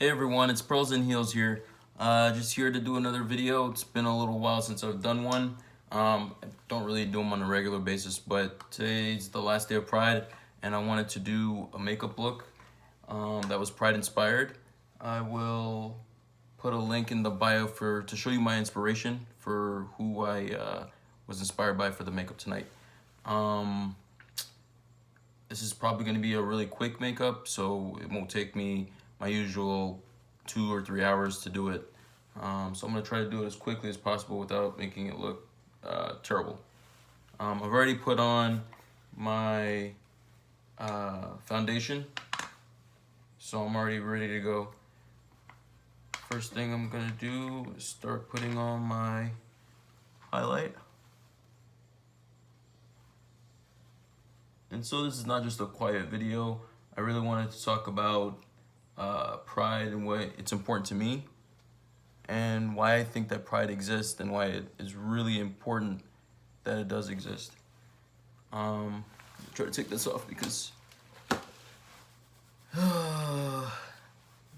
Hey everyone, it's Pearls and Heels here. Just here to do another video. It's been a little while since I've done one. I don't really do them on a regular basis, but today's the last day of Pride, and I wanted to do a makeup look that was Pride inspired. I will put a link in the bio to show you my inspiration for who I was inspired by for the makeup tonight. This is probably going to be a really quick makeup, so it won't take me my usual 2 or 3 hours to do it. So I'm going to try to do it as quickly as possible without making it look terrible. I've already put on my foundation, so I'm already ready to go. First thing I'm going to do is start putting on my highlight. And so this is not just a quiet video. I really wanted to talk about Pride and why it's important to me and why I think that Pride exists and why it is really important that it does exist. Try to take this off because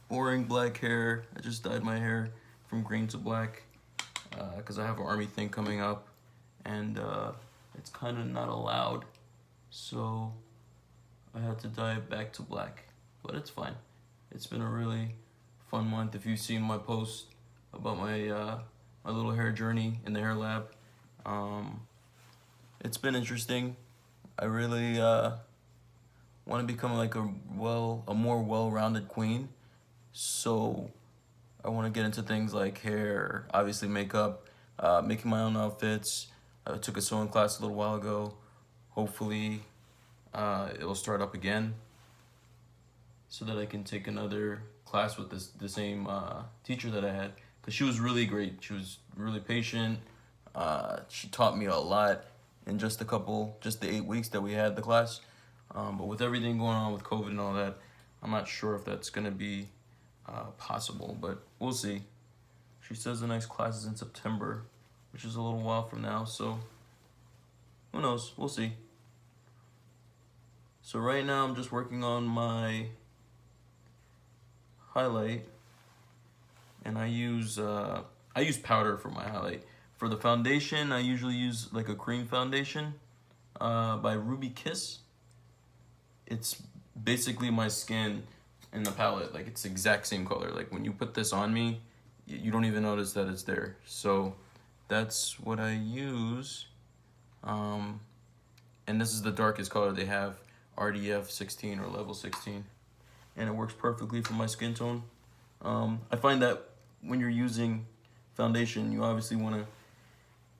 boring black hair. I just dyed my hair from green to black because I have an army thing coming up and it's kind of not allowed, so I had to dye it back to black, but it's fine. It's been a really fun month. If you've seen my post about my my little hair journey in the hair lab, it's been interesting. I really want to become like a more well-rounded queen. So I want to get into things like hair, obviously makeup, making my own outfits. I took a sewing class a little while ago. Hopefully it will start up again, so that I can take another class with the same teacher that I had, because she was really great. She was really patient. She taught me a lot in just the 8 weeks that we had the class. But with everything going on with COVID and all that, I'm not sure if that's gonna be possible, but we'll see. She says the next class is in September, which is a little while from now, so who knows? We'll see. So right now I'm just working on my highlight, and I use powder for my highlight. For the foundation, I usually use like a cream foundation by Ruby Kiss. It's basically my skin in the palette, like it's the exact same color. Like when you put this on me, you don't even notice that it's there. So that's what I use. And this is the darkest color they have, RDF 16 or level 16. And it works perfectly for my skin tone. I find that when you're using foundation, you obviously want to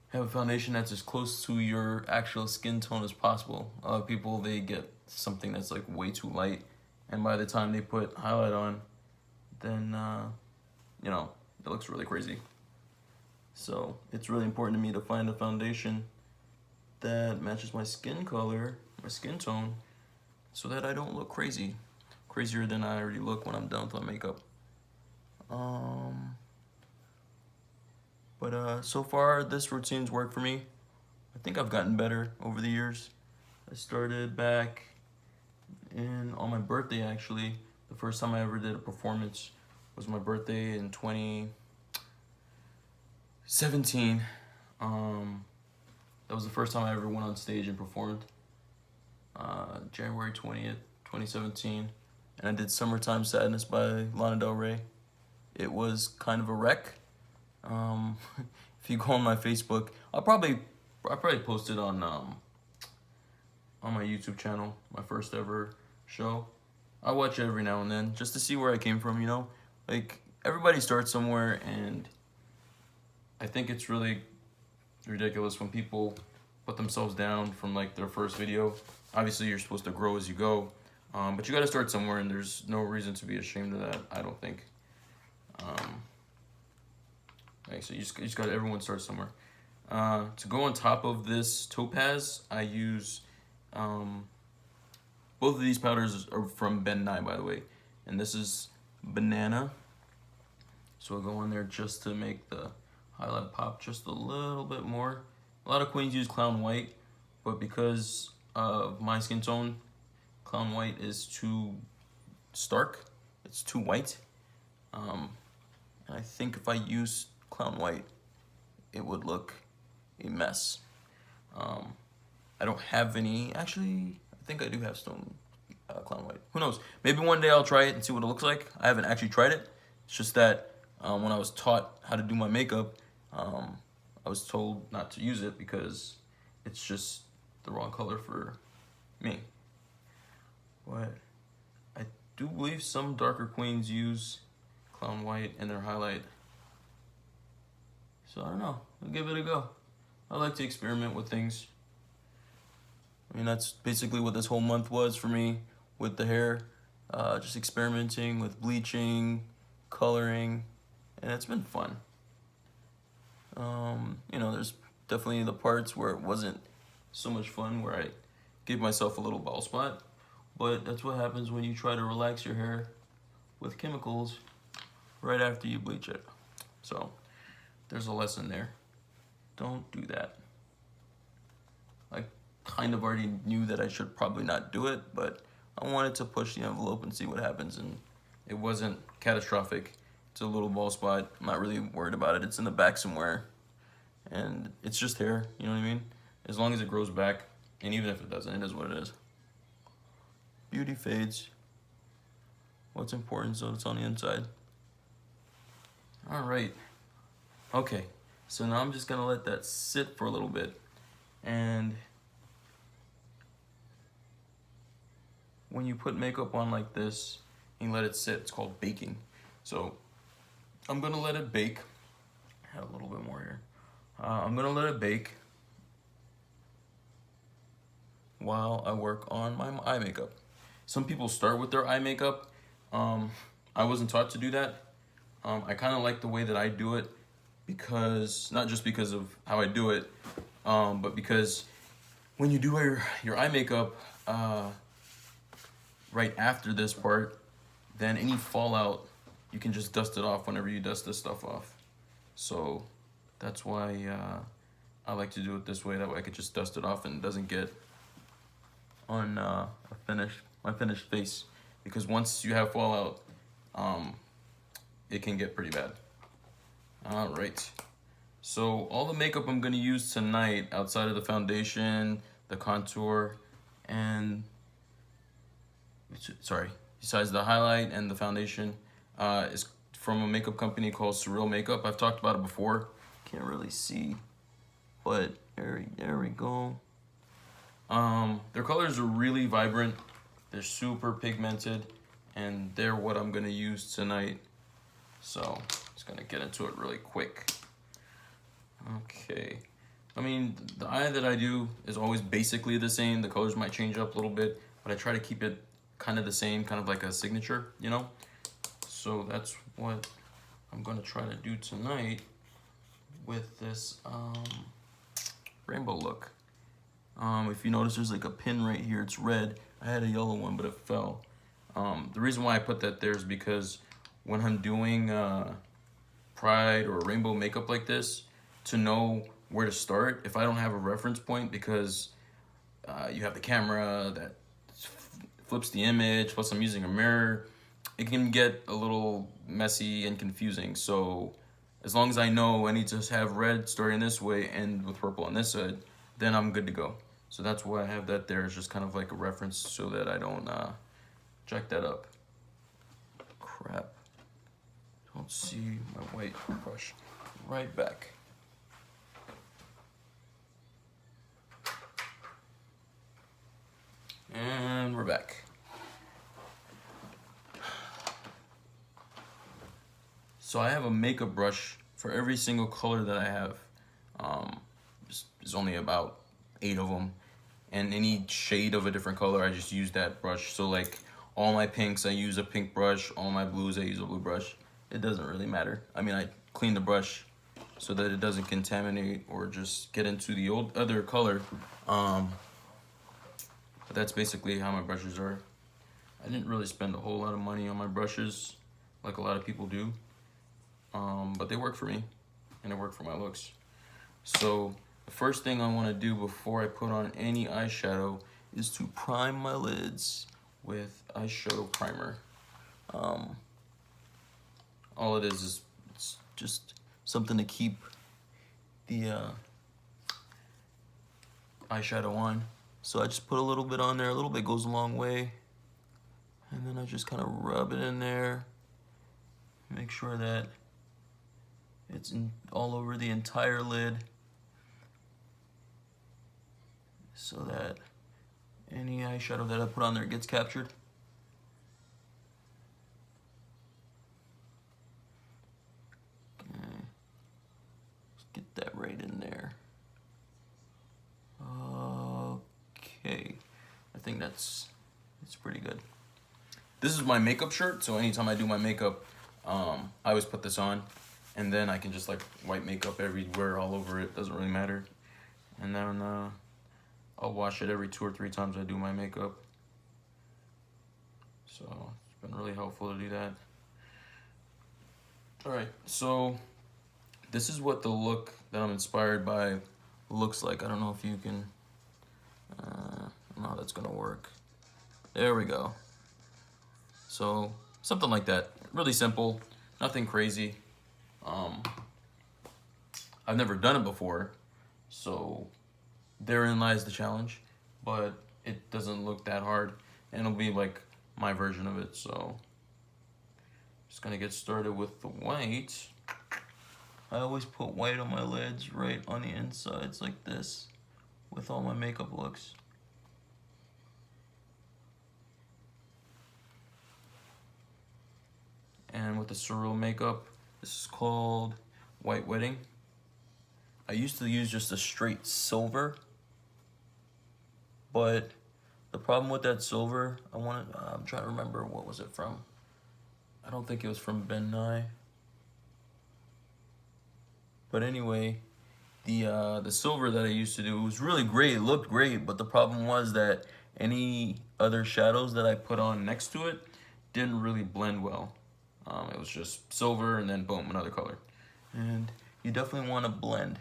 have a foundation that's as close to your actual skin tone as possible. A lot of people, they get something that's like way too light, and by the time they put highlight on, then you know, it looks really crazy. So it's really important to me to find a foundation that matches my skin color, my skin tone, so that I don't look crazier than I already look when I'm done with my makeup. But so far this routine's worked for me. I think I've gotten better over the years. I started back on my birthday, actually. The first time I ever did a performance was my birthday in 2017. That was the first time I ever went on stage and performed. January 20th, 2017. And I did Summertime Sadness by Lana Del Rey. It was kind of a wreck. If you go on my Facebook, I'll probably post it on my YouTube channel, my first ever show. I watch it every now and then just to see where I came from, you know? Like, everybody starts somewhere, and I think it's really ridiculous when people put themselves down from like their first video. Obviously you're supposed to grow as you go, but you got to start somewhere, and there's no reason to be ashamed of that, I don't think. So you just got everyone start somewhere. To go on top of this topaz, I use both of these powders are from Ben Nye, by the way, and this is banana. So I'll go on there just to make the highlight pop just a little bit more. A lot of queens use clown white, but because of my skin tone, clown white is too stark. It's too white. And I think if I use Clown White, it would look a mess. I don't have any, actually, I think I do have Stone Clown White. Who knows? Maybe one day I'll try it and see what it looks like. I haven't actually tried it. It's just that when I was taught how to do my makeup, I was told not to use it because it's just the wrong color for me. But I do believe some darker queens use Clown White in their highlight. So I don't know, I'll give it a go. I like to experiment with things. I mean, that's basically what this whole month was for me with the hair. Just experimenting with bleaching, coloring, and it's been fun. You know, there's definitely the parts where it wasn't so much fun, where I gave myself a little bald spot, but that's what happens when you try to relax your hair with chemicals right after you bleach it. So there's a lesson there. Don't do that. I kind of already knew that I should probably not do it, but I wanted to push the envelope and see what happens, and it wasn't catastrophic. It's a little bald spot. I'm not really worried about it. It's in the back somewhere, and it's just hair, you know what I mean? As long as it grows back, and even if it doesn't, it is what it is. Beauty fades. What's important so it's on the inside. All right. Okay, so now I'm just gonna let that sit for a little bit, and when you put makeup on like this and let it sit, it's called baking. So I'm gonna let it bake. I have a little bit more here. I'm gonna let it bake while I work on my eye makeup. Some people start with their eye makeup. I wasn't taught to do that. I kind of like the way that I do it, because not just because of how I do it, but because when you do your eye makeup right after this part, then any fallout, you can just dust it off whenever you dust this stuff off. So that's why I like to do it this way. That way I could just dust it off and it doesn't get on my finished face. Because once you have fallout, it can get pretty bad. All right. So all the makeup I'm gonna use tonight, outside of the foundation, the contour, and besides the highlight and the foundation, is from a makeup company called Surreal Makeup. I've talked about it before. Can't really see, but there we go. Their colors are really vibrant. They're super pigmented, and they're what I'm gonna use tonight. So just gonna get into it really quick. Okay. I mean, the eye that I do is always basically the same. The colors might change up a little bit, but I try to keep it kind of the same, kind of like a signature, you know? So that's what I'm gonna try to do tonight with this rainbow look. If you notice, there's like a pin right here. It's red. I had a yellow one, but it fell. The reason why I put that there is because when I'm doing pride or rainbow makeup like this, to know where to start, if I don't have a reference point, because you have the camera that flips the image, plus I'm using a mirror, it can get a little messy and confusing. So as long as I know I need to have red starting this way and with purple on this side, then I'm good to go. So that's why I have that there. It's just kind of like a reference so that I don't jack that up. Crap. Don't see my white brush. Right back. And we're back. So I have a makeup brush for every single color that I have. There's only about 8 of them. And any shade of a different color, I just use that brush. So like all my pinks, I use a pink brush. All my blues, I use a blue brush. It doesn't really matter. I mean, I clean the brush so that it doesn't contaminate or just get into the other color. But that's basically how my brushes are. I didn't really spend a whole lot of money on my brushes like a lot of people do. But they work for me and they work for my looks. So the first thing I want to do before I put on any eyeshadow is to prime my lids with eyeshadow primer. all it is it's just something to keep the eyeshadow on. So I just put a little bit on there. A little bit goes a long way. And then I just kind of rub it in there. Make sure that it's all over the entire lid, so that any eyeshadow that I put on there gets captured. Okay. Let's get that right in there. Okay. I think it's pretty good. This is my makeup shirt, so anytime I do my makeup, I always put this on, and then I can just like wipe makeup everywhere, all over it, doesn't really matter. And then I'll wash it every 2 or 3 times I do my makeup. So it's been really helpful to do that. Alright, so this is what the look that I'm inspired by looks like. I don't know if you can, I don't know how that's gonna work. There we go. So something like that, really simple, nothing crazy. I've never done it before, so therein lies the challenge, but it doesn't look that hard, and it'll be like my version of it. So just gonna get started with the white. I always put white on my lids right on the insides like this with all my makeup looks. And with the Surreal makeup, this is called White Wedding. I used to use just a straight silver, but the problem with that silver, I'm trying to remember, what was it from? I don't think it was from Ben Nye. But anyway, the silver that I used to do, it was really great, it looked great, but the problem was that any other shadows that I put on next to it didn't really blend well. It was just silver and then boom, another color. And you definitely want to blend,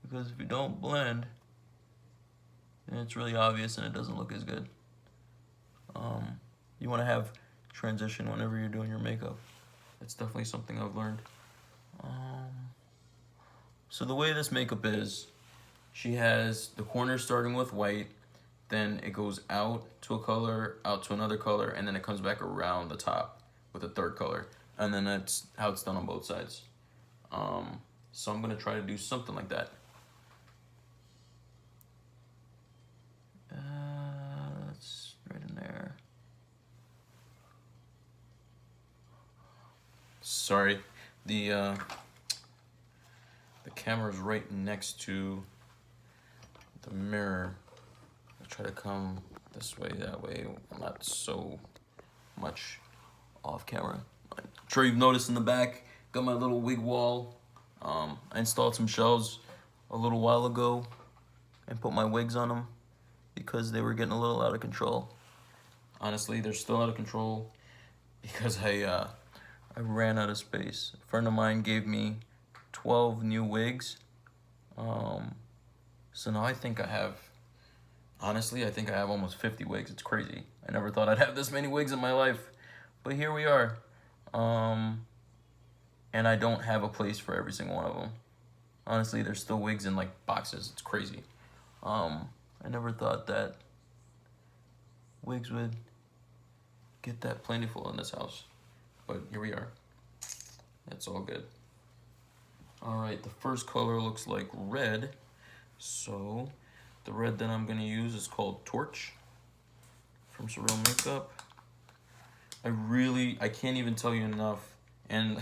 because if you don't blend, then it's really obvious and it doesn't look as good. You want to have transition whenever you're doing your makeup. It's definitely something I've learned. So the way this makeup is, she has the corner starting with white, then it goes out to a color, out to another color, and then it comes back around the top with a third color. And then that's how it's done on both sides. So I'm gonna try to do something like that. That's right in there. Sorry, the camera's right next to the mirror. I'll try to come this way, that way, I'm not so much off camera. I'm sure you've noticed in the back, got my little wig wall. I installed some shelves a little while ago and put my wigs on them because they were getting a little out of control. Honestly, they're still out of control because I ran out of space. A friend of mine gave me 12 new wigs. So now I think I have, honestly, I think I have almost 50 wigs. It's crazy. I never thought I'd have this many wigs in my life, but here we are. And I don't have a place for every single one of them. Honestly, there's still wigs in like boxes. It's crazy. I never thought that wigs would get that plentiful in this house, but here we are. It's all good. All right, the first color looks like red. So the red that I'm gonna use is called Torch from Surreal Makeup. I can't even tell you enough, and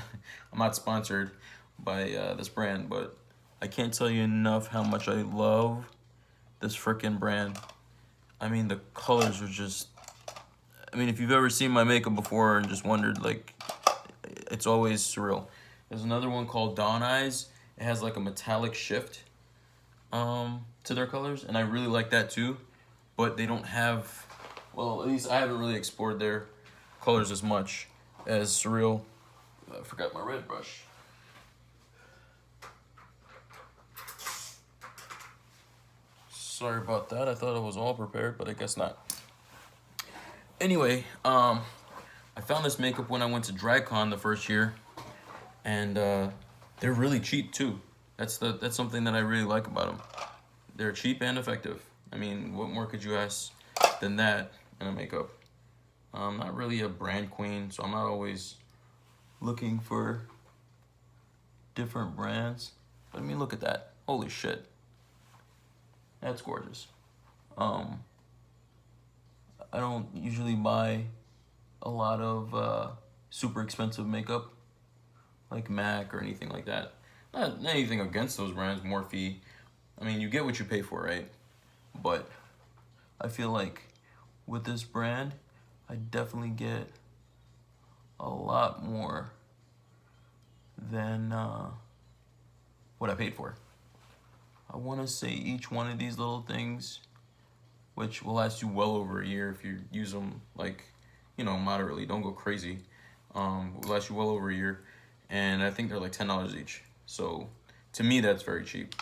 I'm not sponsored by this brand, but I can't tell you enough how much I love this frickin' brand. I mean, the colors are just, I mean, if you've ever seen my makeup before and just wondered, like, it's always surreal. There's another one called Dawn Eyes. It has like a metallic shift to their colors, and I really like that too, but they don't have, well, at least I haven't really explored their colors as much as Surreal. I forgot my red brush. Sorry about that. I thought I was all prepared, but I guess not. Anyway, I found this makeup when I went to DragCon the first year, and they're really cheap too. That's something that I really like about them. They're cheap and effective. I mean, what more could you ask than that in a makeup? I'm not really a brand queen, so I'm not always looking for different brands. But I mean, look at that. Holy shit. That's gorgeous. I don't usually buy a lot of super expensive makeup like MAC or anything like that. Not anything against those brands, Morphe. I mean, you get what you pay for, right? But I feel like with this brand, I definitely get a lot more than what I paid for. I want to say each one of these little things, which will last you well over a year if you use them like, moderately. Don't go crazy. Will last you well over a year, and I think they're like $10 each. So to me, that's very cheap,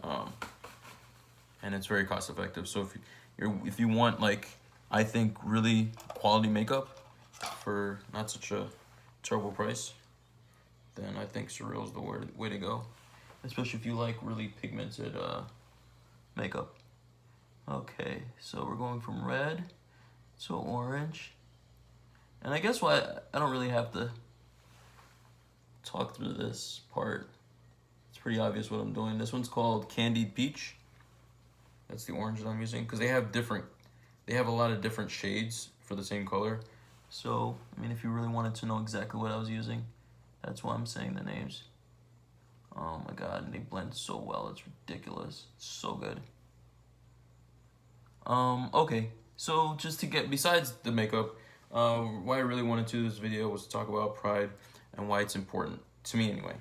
and it's very cost effective. So if you want, like, I think really quality makeup for not such a terrible price, then I think Surreal's the way to go, especially if you like really pigmented makeup. Okay, so we're going from red to orange, and I guess why I don't really have to talk through this part. It's pretty obvious what I'm doing. This one's called Candied Peach. That's the orange that I'm using, because they have a lot of different shades for the same color. So, I mean, if you really wanted to know exactly what I was using, that's why I'm saying the names. Oh my god, and they blend so well, it's ridiculous. It's so good. Okay, so just to get, besides the makeup, why I really wanted to do this video was to talk about pride and why it's important, to me anyway.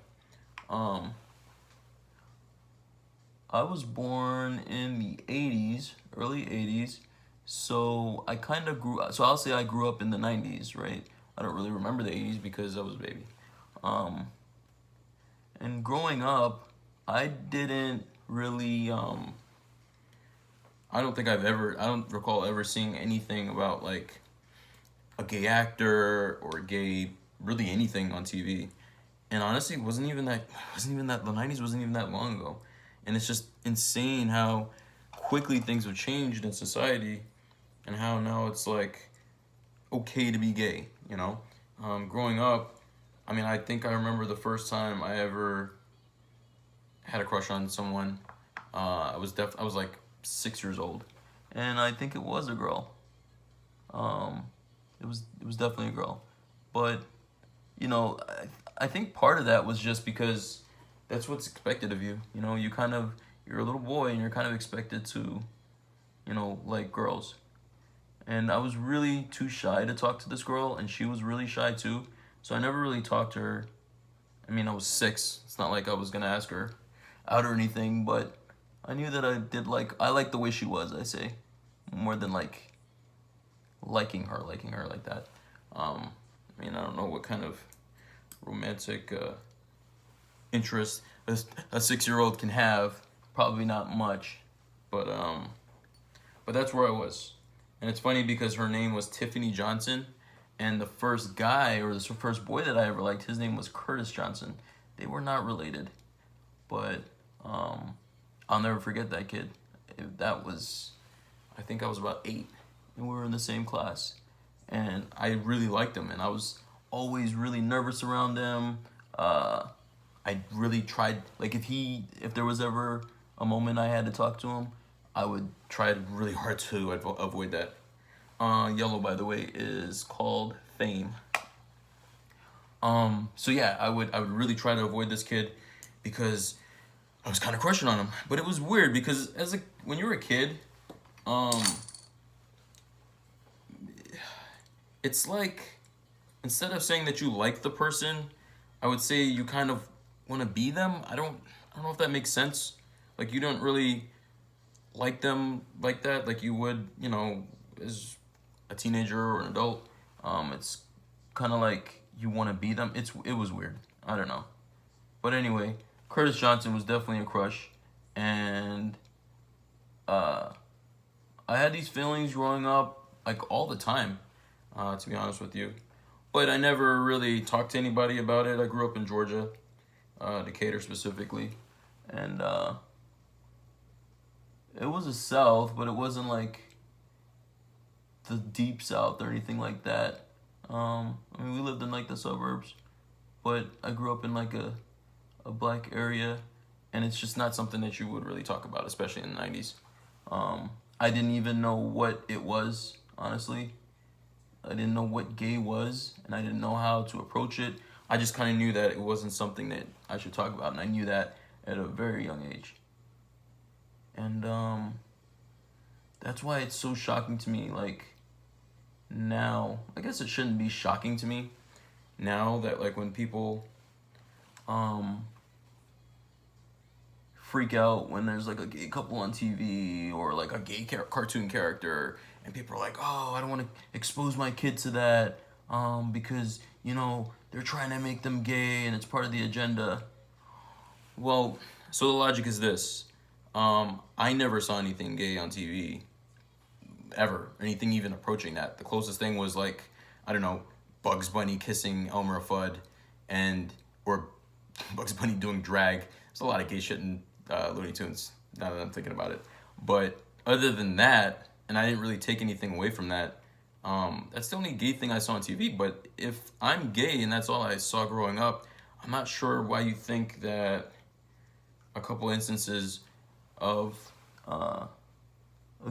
I was born in the 80s, early 80s, so I kind of so I'll say I grew up in the 90s, right? I don't really remember the 80s because I was a baby. And growing up, I didn't really, I don't recall ever seeing anything about like a gay actor or really anything on TV. And honestly, the 90s wasn't even that long ago. And it's just insane how quickly things have changed in society and how now it's like okay to be gay, Growing up, I mean, I think I remember the first time I ever had a crush on someone. I was like 6 years old, and I think it was a girl. It was definitely a girl, but I think part of that was just because that's what's expected of you. You're a little boy and you're kind of expected to, like girls. And I was really too shy to talk to this girl, and she was really shy too. So I never really talked to her. I mean, I was 6. It's not like I was gonna ask her out or anything, but I knew that I liked the way she was, I say, more than like liking her like that. I mean, I don't know what kind of romantic interest a 6-year-old can have. Probably not much, but that's where I was. And it's funny because her name was Tiffany Johnson, and the first guy, or the first boy that I ever liked, his name was Curtis Johnson. They were not related, but I'll never forget that kid. I think I was about 8, and we were in the same class, and I really liked him, and I was always really nervous around him. I really tried, like, if there was ever a moment I had to talk to him, I would try really hard to avoid that. Yellow, by the way, is called Fame. So yeah, I would really try to avoid this kid because I was kind of crushing on him. But it was weird because when you were a kid, it's like, instead of saying that you like the person, I would say you kind of want to be them. I don't know if that makes sense. Like, you don't really like them like that, like you would, as a teenager or an adult. It's kind of like you want to be them. It was weird. I don't know. But anyway, Curtis Johnson was definitely a crush, and I had these feelings growing up, like, all the time, to be honest with you. But I never really talked to anybody about it. I grew up in Georgia, Decatur specifically, and it was a South, but it wasn't like the deep South or anything like that. I mean, we lived in like the suburbs, but I grew up in like a black area, and it's just not something that you would really talk about, especially in the 90s. I didn't even know what it was, honestly. I didn't know what gay was, and I didn't know how to approach it. I just kind of knew that it wasn't something that I should talk about, and I knew that at a very young age. And that's why it's so shocking to me. Like now, I guess it shouldn't be shocking to me now that like when people um freak out when there's like a gay couple on TV or like a gay cartoon character, and people are like, "Oh, I don't want to expose my kid to that because they're trying to make them gay and it's part of the agenda." Well, so the logic is this: I never saw anything gay on TV ever, anything even approaching that. The closest thing was like, I don't know, Bugs Bunny kissing Elmer Fudd, or Bugs Bunny doing drag. There's a lot of gay shit in Looney Tunes now that I'm thinking about it. But other than that, and I didn't really take anything away from that. That's the only gay thing I saw on TV. But if I'm gay and that's all I saw growing up, I'm not sure why you think that a couple instances of a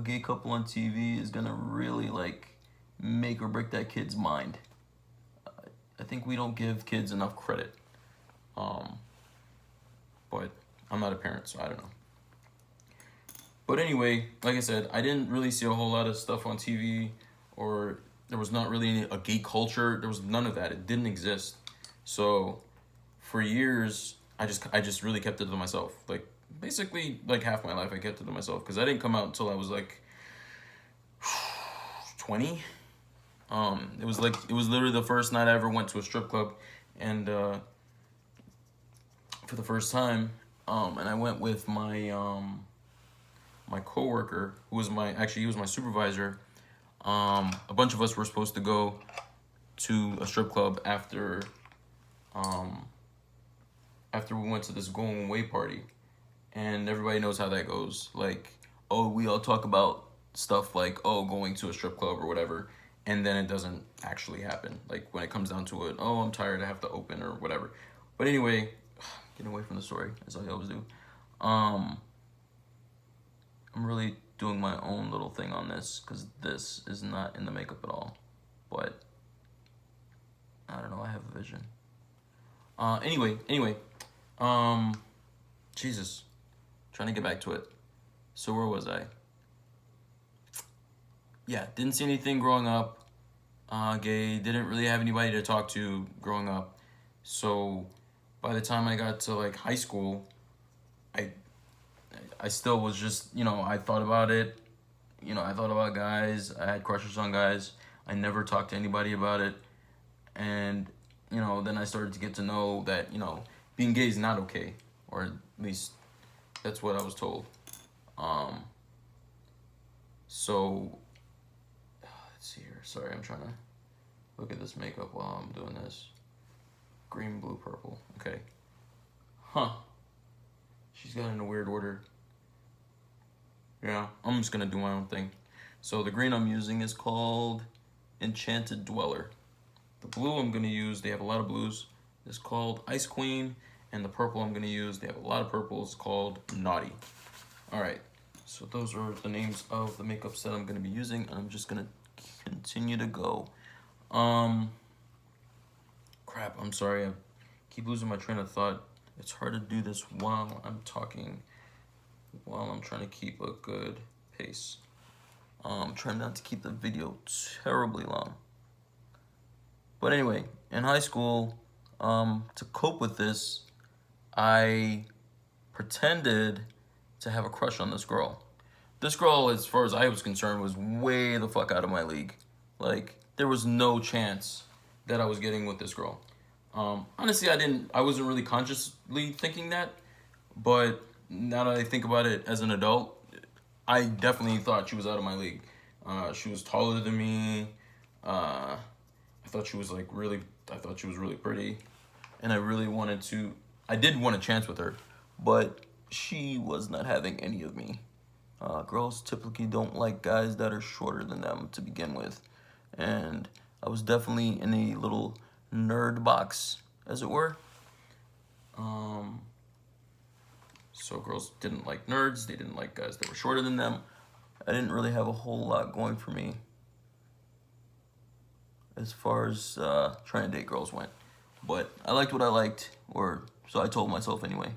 gay couple on TV is gonna really like make or break that kid's mind. I think we don't give kids enough credit. But I'm not a parent, so I don't know. But anyway, like I said, I didn't really see a whole lot of stuff on TV, or there was not really a gay culture. There was none of that. It didn't exist. So for years, I just really kept it to myself. Like basically like half my life I kept it to myself because I didn't come out until I was like 20. It was literally the first night I ever went to a strip club, and for the first time, and I went with my my coworker who was he was my supervisor. A bunch of us were supposed to go to a strip club after we went to this going away party, and everybody knows how that goes. Like, oh, we all talk about stuff like, oh, going to a strip club or whatever, and then it doesn't actually happen. Like when it comes down to it, oh, I'm tired, I have to open or whatever. But anyway, getting away from the story as I always do. I'm really doing my own little thing on this because this is not in the makeup at all. But I don't know, I have a vision. Anyway, Jesus, trying to get back to it. So where was I? Yeah, didn't see anything growing up. Gay, didn't really have anybody to talk to growing up. So by the time I got to like high school, I still was just, I thought about it. I thought about guys. I had crushes on guys. I never talked to anybody about it. And, then I started to get to know that, being gay is not okay. Or at least that's what I was told. So, let's see here. Sorry, I'm trying to look at this makeup while I'm doing this. Green, blue, purple. Okay. Huh. She's got it in a weird order. Yeah, I'm just going to do my own thing. So the green I'm using is called Enchanted Dweller. The blue I'm going to use, they have a lot of blues, is called Ice Queen. And the purple I'm going to use, they have a lot of purples, called Naughty. All right, so those are the names of the makeups that I'm going to be using. And I'm just going to continue to go. Crap, I'm sorry. I keep losing my train of thought. It's hard to do this while I'm talking, while I'm trying to keep a good pace. I'm trying not to keep the video terribly long. But anyway, in high school, to cope with this, I pretended to have a crush on this girl. This girl, as far as I was concerned, was way the fuck out of my league. Like, there was no chance that I was getting with this girl. Honestly, I wasn't really consciously thinking that, but now that I think about it as an adult, I definitely thought she was out of my league. She was taller than me. I thought she was I thought she was really pretty, and I did want a chance with her, but she was not having any of me. Girls typically don't like guys that are shorter than them to begin with, and I was definitely in a little nerd box, as it were. So girls didn't like nerds, they didn't like guys that were shorter than them. I didn't really have a whole lot going for me as far as trying to date girls went. But I liked what I liked, or so I told myself anyway.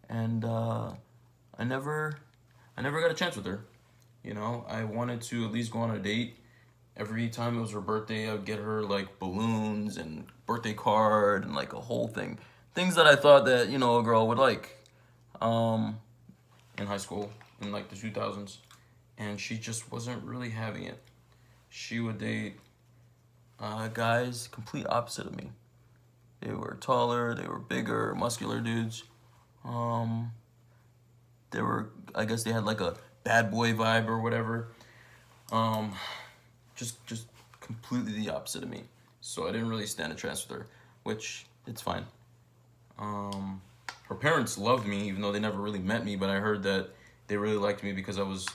And I never got a chance with her. You know, I wanted to at least go on a date. Every time it was her birthday, I would get her like balloons and birthday card and like a whole thing. Things that I thought that, you know, a girl would like in high school in like the 2000s. And she just wasn't really having it. She would date guys complete opposite of me. They were taller, they were bigger, muscular dudes. They were, I guess they had like a bad boy vibe or whatever. Just completely the opposite of me. So I didn't really stand a chance with her, which it's fine. Her parents loved me, even though they never really met me, but I heard that they really liked me because I was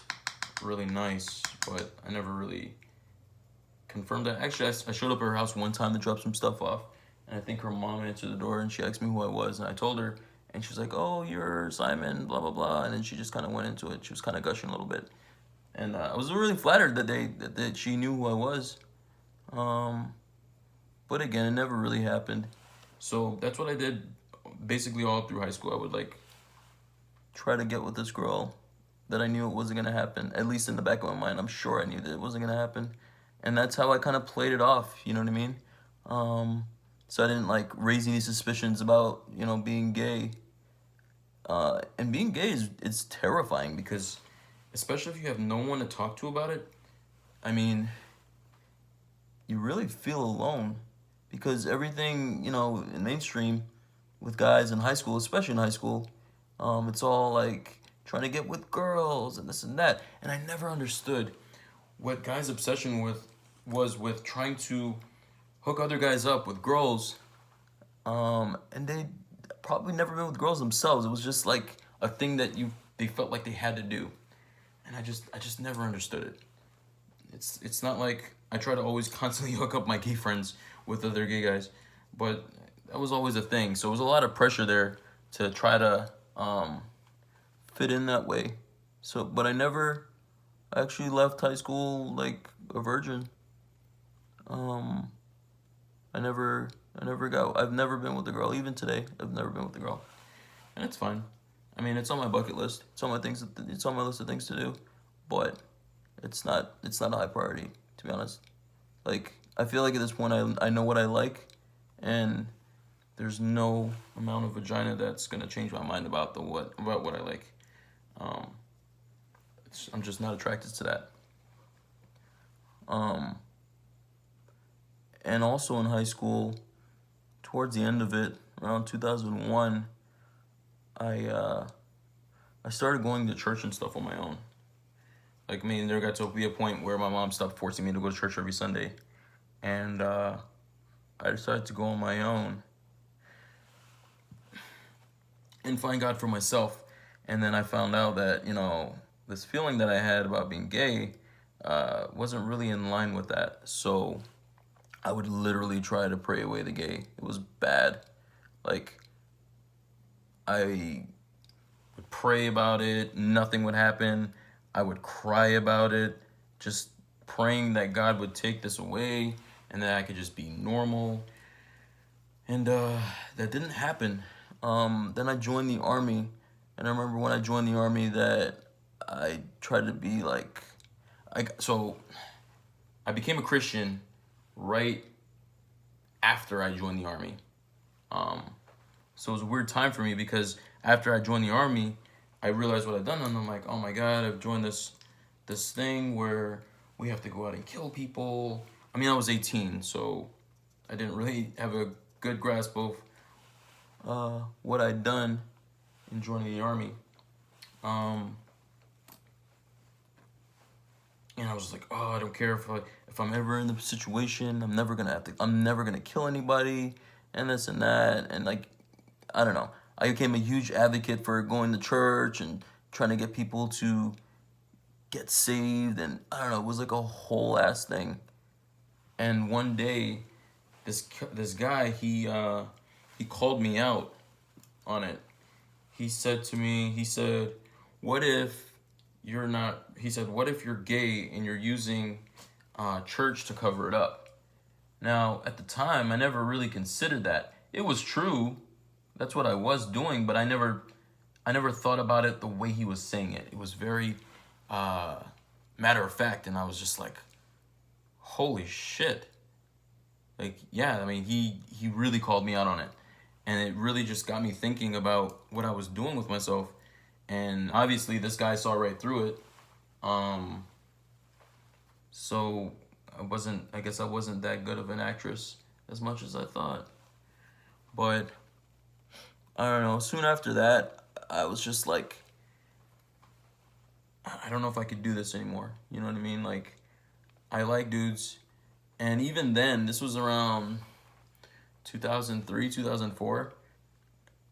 really nice, but I never really confirmed that. Actually, I showed up at her house one time to drop some stuff off, and I think her mom answered the door and she asked me who I was, and I told her, and she was like, "Oh, you're Simon, blah, blah, blah," and then she just kind of went into it. She was kind of gushing a little bit, and I was really flattered that she knew who I was, but again, it never really happened. So that's what I did basically all through high school. I would like try to get with this girl that I knew it wasn't gonna happen. At least in the back of my mind, I'm sure I knew that it wasn't gonna happen, and that's how I kind of played it off. You know what I mean? So I didn't like raise any suspicions about, you know, being gay. And being gay it's terrifying because, especially if you have no one to talk to about it. I mean, you really feel alone because everything, you know, in mainstream with guys in high school, especially in high school, it's all like trying to get with girls and this and that. And I never understood what guys' obsession was with trying to hook other guys up with girls. And they probably never been with girls themselves. It was just like a thing that they felt like they had to do. And I just never understood it. It's not like I try to always constantly hook up my gay friends with other gay guys, but that was always a thing. So it was a lot of pressure there to try to fit in that way. So, but I never actually left high school like a virgin. I've never been with a girl. Even today, I've never been with a girl, and it's fine. I mean, it's on my bucket list. It's on my list of things to do, but it's not a high priority, to be honest. Like, I feel like at this point, I know what I like, and there's no amount of vagina that's gonna change my mind about what I like. I'm just not attracted to that. And also in high school, towards the end of it, around 2001, I started going to church and stuff on my own. Like, I mean, there got to be a point where my mom stopped forcing me to go to church every Sunday, and I decided to go on my own and find God for myself. And then I found out that, you know, this feeling that I had about being gay wasn't really in line with that. So I would literally try to pray away the gay. It was bad. Like, I would pray about it, nothing would happen. I would cry about it, just praying that God would take this away and that I could just be normal. And that didn't happen. Then I joined the army, and I remember when I joined the army that I tried to be like, so I became a Christian right after I joined the army. So it was a weird time for me because after I joined the army, I realized what I'd done, and I'm like, oh my God, I've joined this thing where we have to go out and kill people. I mean, I was 18, so I didn't really have a good grasp of what I'd done in joining the army. And And I was like, oh, I don't care if I'm ever in the situation, I'm never gonna kill anybody, and this and that, and like, I don't know. I became a huge advocate for going to church and trying to get people to get saved, and I don't know, it was like a whole ass thing. And one day, this guy, he called me out on it. He said, what if you're not, he said, what if you're gay and you're using church to cover it up? Now, at the time, I never really considered that. It was true. That's what I was doing, but I never thought about it the way he was saying it. It was very matter of fact, and I was just like, holy shit. Like, yeah, I mean, he really called me out on it. And it really just got me thinking about what I was doing with myself. And obviously, this guy saw right through it. So I guess I wasn't that good of an actress as much as I thought. But I don't know, soon after that, I was just like, I don't know if I could do this anymore. You know what I mean? Like, I like dudes. And even then, this was around 2003, 2004.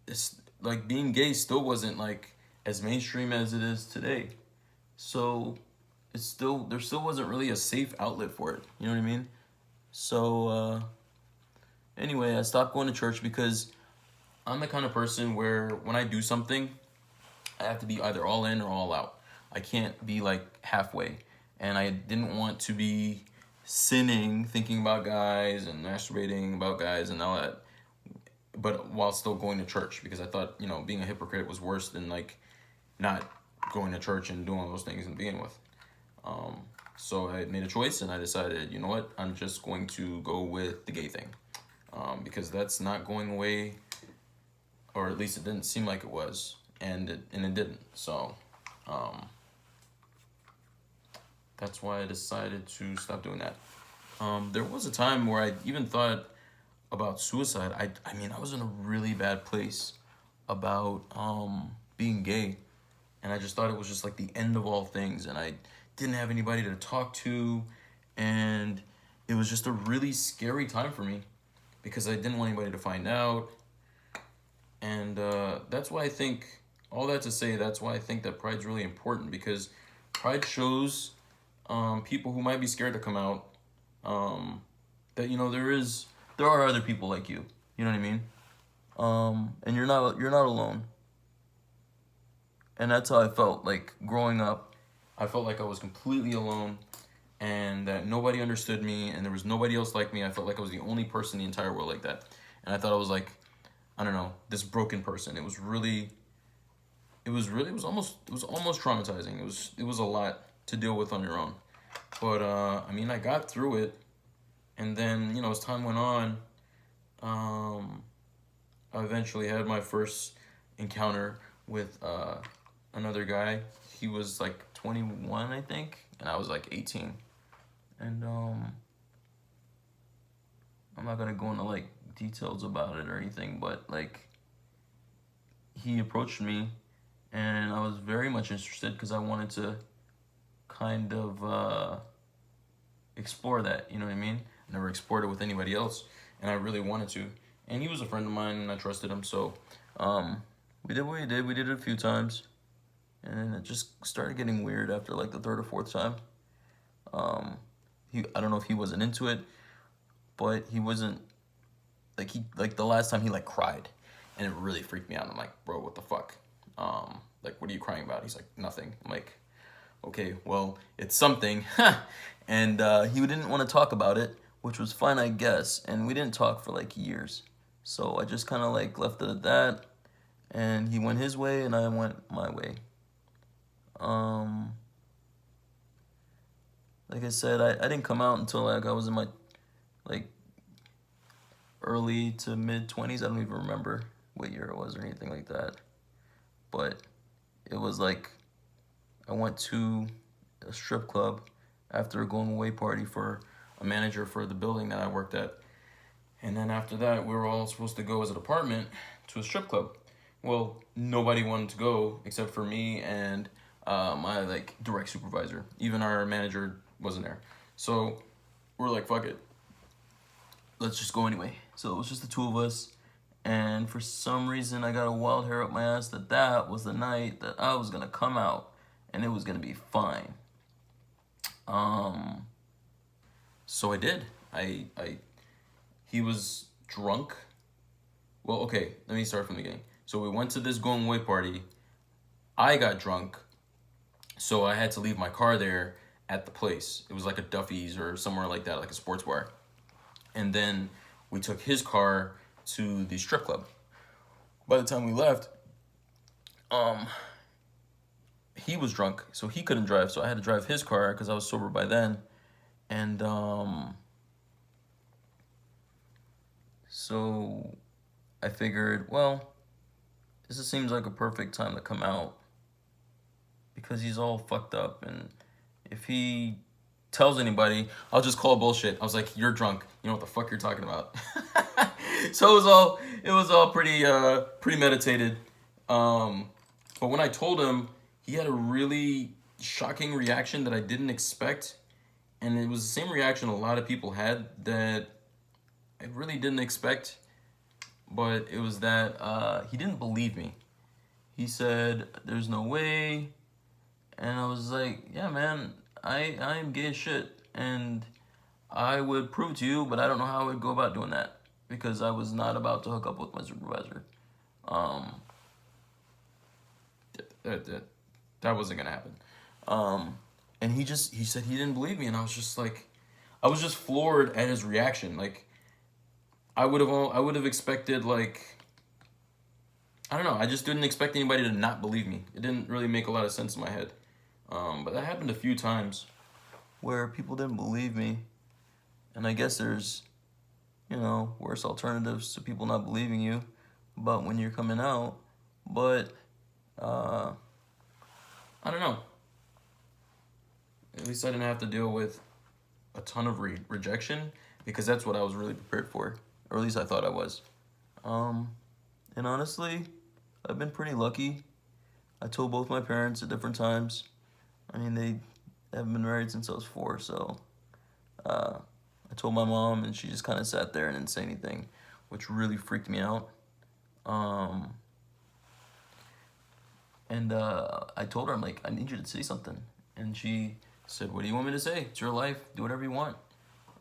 It's like being gay still wasn't like as mainstream as it is today. So there still wasn't really a safe outlet for it. You know what I mean? So anyway, I stopped going to church because I'm the kind of person where when I do something, I have to be either all in or all out. I can't be like halfway. And I didn't want to be sinning, thinking about guys and masturbating about guys and all that, but while still going to church, because I thought, you know, being a hypocrite was worse than like not going to church and doing those things to begin with. So I made a choice and I decided, you know what, I'm just going to go with the gay thing, because that's not going away, or at least it didn't seem like it was, and it didn't. So that's why I decided to stop doing that. There was a time where I even thought about suicide. I mean, I was in a really bad place about being gay, and I just thought it was just like the end of all things, and I didn't have anybody to talk to, and it was just a really scary time for me because I didn't want anybody to find out. And that's why I think, all that to say, that's why I think that Pride's really important, because Pride shows people who might be scared to come out that, you know, there are other people like you. You know what I mean? And you're not alone. And that's how I felt like growing up. I felt like I was completely alone, and that nobody understood me, and there was nobody else like me. I felt like I was the only person in the entire world like that. And I thought I was like, I don't know, this broken person. It was almost traumatizing. It was a lot to deal with on your own. But I mean, I got through it, and then, you know, as time went on, I eventually had my first encounter with another guy. He was like 21, I think, and I was like 18. And I'm not gonna go into like details about it or anything, but like, he approached me, and I was very much interested because I wanted to kind of explore that. You know what I mean? I never explored it with anybody else, and I really wanted to. And he was a friend of mine, and I trusted him, so we did what we did. We did it a few times, and then it just started getting weird after like the third or fourth time. I don't know if he wasn't into it, but he wasn't like the last time he like cried, and it really freaked me out. I'm like, bro, what the fuck? Like, what are you crying about? He's like, nothing. I'm like, okay, well, it's something. And he didn't want to talk about it, which was fine, I guess. And we didn't talk for like years. So I just kind of like left it at that. And he went his way, and I went my way. Like I said, I didn't come out until like I was in my like early to mid 20s. I don't even remember what year it was or anything like that. But it was like I went to a strip club after a going away party for a manager for the building that I worked at. And then after that, we were all supposed to go as a department to a strip club. Well, nobody wanted to go except for me and my like direct supervisor. Even our manager wasn't there. So we're like, fuck it, let's just go anyway. So it was just the two of us. And for some reason, I got a wild hair up my ass that was the night that I was gonna come out, and it was gonna be fine. So I did. He was drunk. Well, okay, let me start from the beginning. So we went to this going away party. I got drunk, so I had to leave my car there at the place. It was like a Duffy's or somewhere like that, like a sports bar. And then we took his car to the strip club. By the time we left, he was drunk, so he couldn't drive. So I had to drive his car because I was sober by then. And so I figured, well, this seems like a perfect time to come out because he's all fucked up, and if he tells anybody, I'll just call bullshit. I was like, you're drunk. You know what the fuck you're talking about. So it was all pretty meditated. But when I told him, he had a really shocking reaction that I didn't expect, and it was the same reaction a lot of people had that I really didn't expect. But it was that he didn't believe me. He said, "There's no way," and I was like, "Yeah, man, I am gay as shit, and I would prove to you, but I don't know how I would go about doing that because I was not about to hook up with my supervisor. That wasn't gonna happen." And he said he didn't believe me, and I was just floored at his reaction. Like, I would have expected, like, I don't know. I just didn't expect anybody to not believe me. It didn't really make a lot of sense in my head. But that happened a few times where people didn't believe me. And I guess there's, worse alternatives to people not believing you about when you're coming out. But, I don't know. At least I didn't have to deal with a ton of rejection because that's what I was really prepared for. Or at least I thought I was. And honestly, I've been pretty lucky. I told both my parents at different times. I mean, they haven't been married since I was 4, so I told my mom, and she just kind of sat there and didn't say anything, which really freaked me out. And I told her, I'm like, I need you to say something. And she said, what do you want me to say? It's your life. Do whatever you want.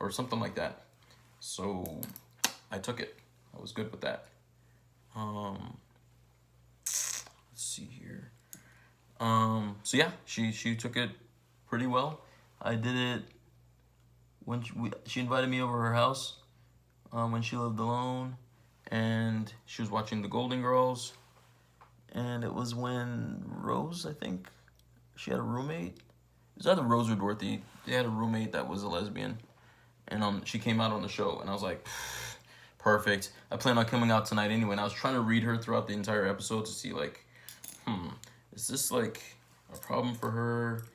Or something like that. So I took it. I was good with that. Let's see here. So yeah, she took it pretty well. I did it when she invited me over her house when she lived alone, and she was watching the Golden Girls. And it was when Rose, I think, she had a roommate. It was either Rose or Dorothy. They had a roommate that was a lesbian, and she came out on the show, and I was like, perfect. I plan on coming out tonight anyway, and I was trying to read her throughout the entire episode to see, like, is this, like, a problem for her?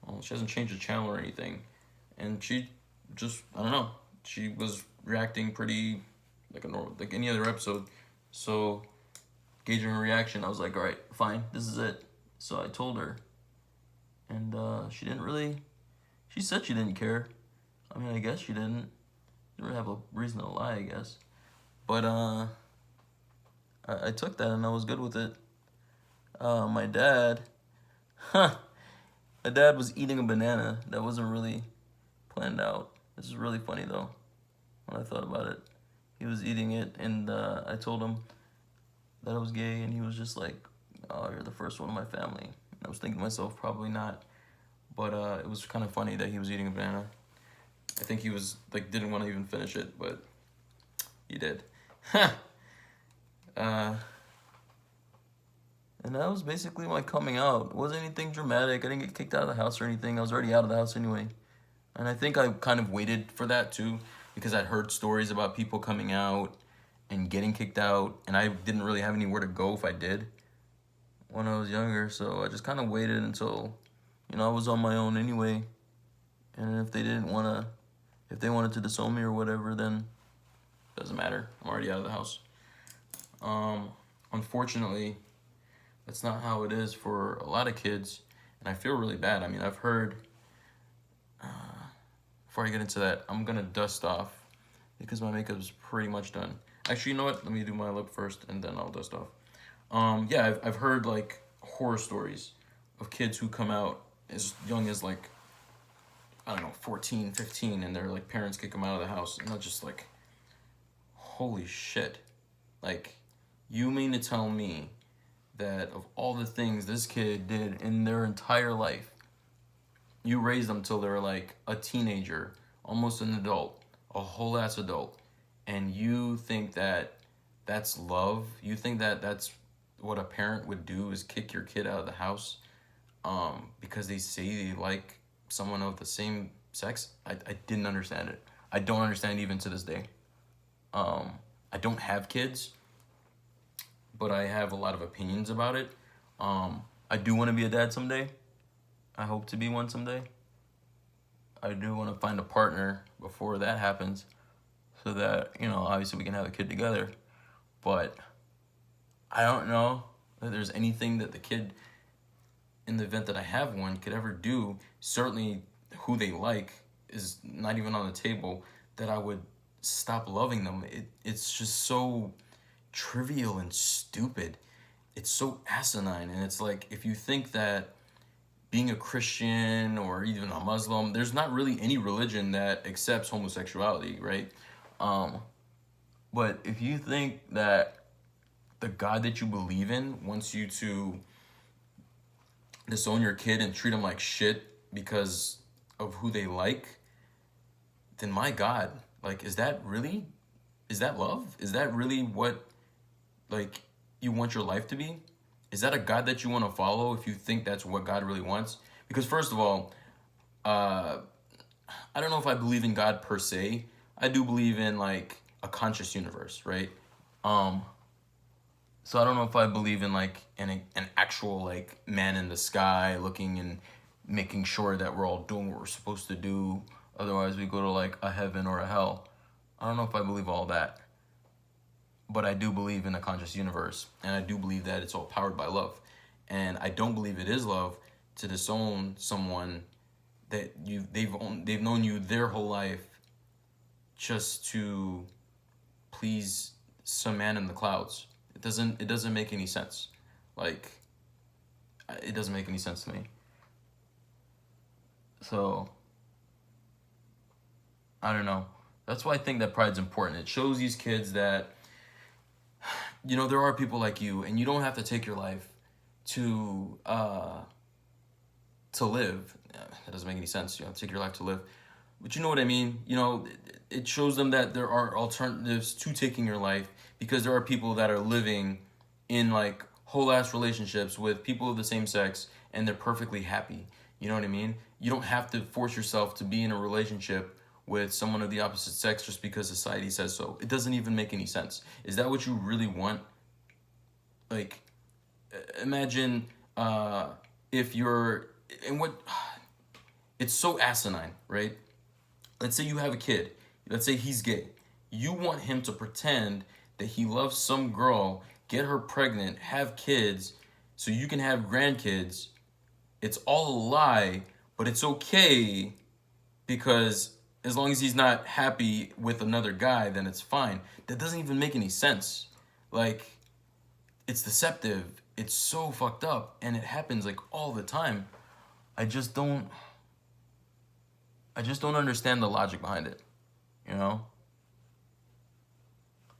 Well, she hasn't changed the channel or anything. And she just, I don't know, she was reacting pretty like a normal, like any other episode. So, gauging her reaction, I was like, all right, fine, this is it. So I told her. And she didn't really, she said she didn't care. I mean, I guess she didn't. Didn't really have a reason to lie, I guess. But I took that and I was good with it. My dad was eating a banana. That wasn't really planned out. This is really funny, though, when I thought about it. He was eating it, and I told him that I was gay, and he was just like, oh, you're the first one in my family. And I was thinking to myself, probably not. But it was kind of funny that he was eating a banana. I think he was, like, didn't want to even finish it, but he did. And that was basically my coming out. It wasn't anything dramatic. I didn't get kicked out of the house or anything. I was already out of the house anyway. And I think I kind of waited for that too, because I'd heard stories about people coming out and getting kicked out, and I didn't really have anywhere to go if I did when I was younger. So I just kind of waited until, I was on my own anyway. And if they wanted to disown me or whatever, then it doesn't matter. I'm already out of the house. Unfortunately, that's not how it is for a lot of kids, and I feel really bad. I mean, I've heard before I get into that, I'm gonna dust off because my makeup is pretty much done. Actually, you know what? Let me do my lip first, and then I'll dust off. Yeah, I've heard like horror stories of kids who come out as young as like, I don't know, 14, 15, and their like parents kick them out of the house, and that's just like, holy shit. Like, you mean to tell me that of all the things this kid did in their entire life, you raised them till they're like a teenager, almost an adult, a whole ass adult, and you think that that's love? You think that that's what a parent would do, is kick your kid out of the house because they say they like someone of the same sex? I didn't understand it. I don't understand even to this day. I don't have kids, but I have a lot of opinions about it. I do want to be a dad someday. I hope to be one someday. I do want to find a partner before that happens so that, you know, obviously we can have a kid together. But I don't know that there's anything that the kid, in the event that I have one, could ever do. Certainly who they like is not even on the table, that I would stop loving them. It's just so trivial and stupid. It's so asinine. And it's like, if you think that being a Christian or even a Muslim, there's not really any religion that accepts homosexuality, right? But if you think that the God that you believe in wants you to disown your kid and treat them like shit because of who they like, then my God, like, is that love? Is that really what, like, you want your life to be? Is that a God that you want to follow if you think that's what God really wants? Because first of all, I don't know if I believe in God per se. I do believe in like a conscious universe, right? So I don't know if I believe in like an actual like man in the sky looking and making sure that we're all doing what we're supposed to do. Otherwise we go to like a heaven or a hell. I don't know if I believe all that. But I do believe in a conscious universe, and I do believe that it's all powered by love. And I don't believe it is love to disown someone that they've known you their whole life just to please some man in the clouds. It doesn't make any sense. Like, it doesn't make any sense to me. So I don't know. That's why I think that pride's important. It shows these kids that, you know, there are people like you, and you don't have to take your life to live. That doesn't make any sense. You know, take your life to live, but you know what I mean. You know, it shows them that there are alternatives to taking your life, because there are people that are living in like whole ass relationships with people of the same sex, and they're perfectly happy. You know what I mean? You don't have to force yourself to be in a relationship with someone of the opposite sex just because society says so. It doesn't even make any sense. Is that what you really want? Like, imagine if you're, and what, it's so asinine, right? Let's say you have a kid. Let's say he's gay. You want him to pretend that he loves some girl, get her pregnant, have kids, so you can have grandkids. It's all a lie, but it's okay because as long as he's not happy with another guy, then it's fine. That doesn't even make any sense. Like, it's deceptive. It's so fucked up, and it happens like all the time. I just don't understand the logic behind it, you know?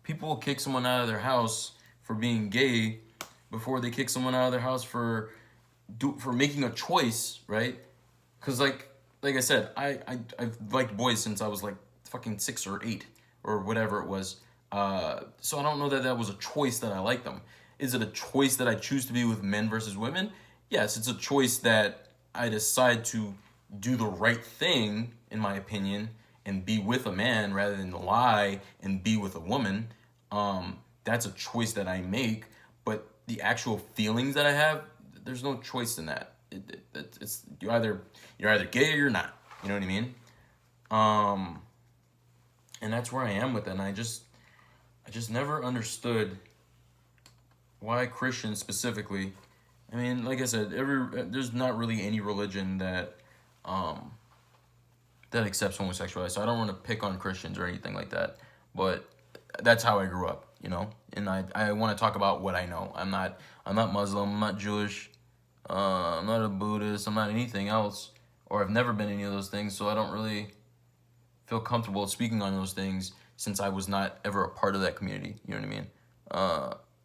People will kick someone out of their house for being gay before they kick someone out of their house for making a choice, right? Cuz like I said, I've liked boys since I was like fucking 6 or 8 or whatever it was. So I don't know that that was a choice that I like them. Is it a choice that I choose to be with men versus women? Yes, it's a choice that I decide to do the right thing, in my opinion, and be with a man rather than lie and be with a woman. That's a choice that I make, but the actual feelings that I have, there's no choice in that. It's you're either gay or you're not. You know what I mean? And that's where I am with it. And I just never understood why Christians specifically. I mean, like I said, there's not really any religion that that accepts homosexuality. So I don't want to pick on Christians or anything like that, but that's how I grew up, you know. And I want to talk about what I know. I'm not Muslim. I'm not Jewish. I'm not a Buddhist. I'm not anything else, or I've never been any of those things. So I don't really feel comfortable speaking on those things since I was not ever a part of that community. You know what I mean?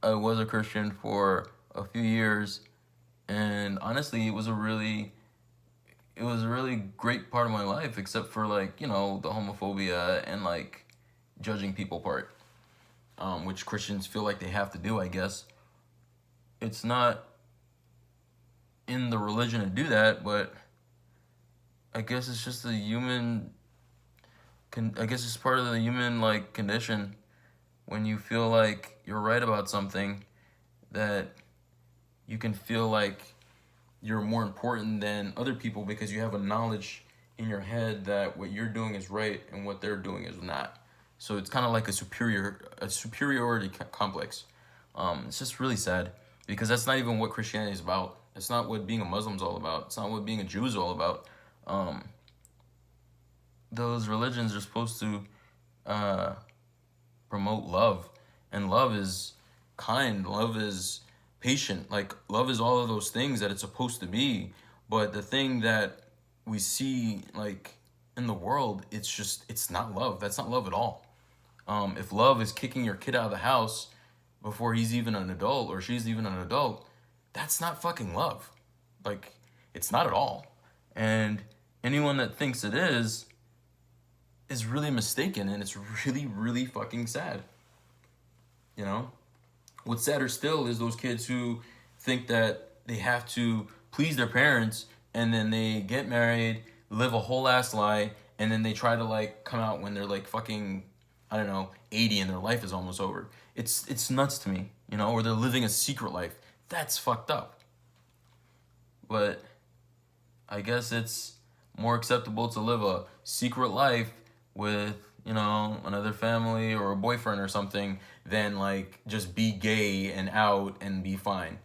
I was a Christian for a few years, and honestly, it was a really great part of my life, except for like, you know, the homophobia and like judging people part, which Christians feel like they have to do, I guess. It's not in the religion to do that, but I guess it's just a human. I guess it's part of the human like condition when you feel like you're right about something, that you can feel like you're more important than other people because you have a knowledge in your head that what you're doing is right and what they're doing is not. So it's kind of like a superiority complex. It's just really sad because that's not even what Christianity is about. It's not what being a Muslim is all about. It's not what being a Jew is all about. Those religions are supposed to promote love, and love is kind. Love is patient. Like, love is all of those things that it's supposed to be. But the thing that we see like in the world, it's not love. That's not love at all. If love is kicking your kid out of the house before he's even an adult or she's even an adult, that's not fucking love. Like, it's not at all. And anyone that thinks it is really mistaken, and it's really, really fucking sad. You know? What's sadder still is those kids who think that they have to please their parents, and then they get married, live a whole ass lie, and then they try to like come out when they're like fucking, I don't know, 80 and their life is almost over. It's nuts to me, you know, or they're living a secret life. That's fucked up. But I guess it's more acceptable to live a secret life with, you know, another family or a boyfriend or something than like just be gay and out and be fine.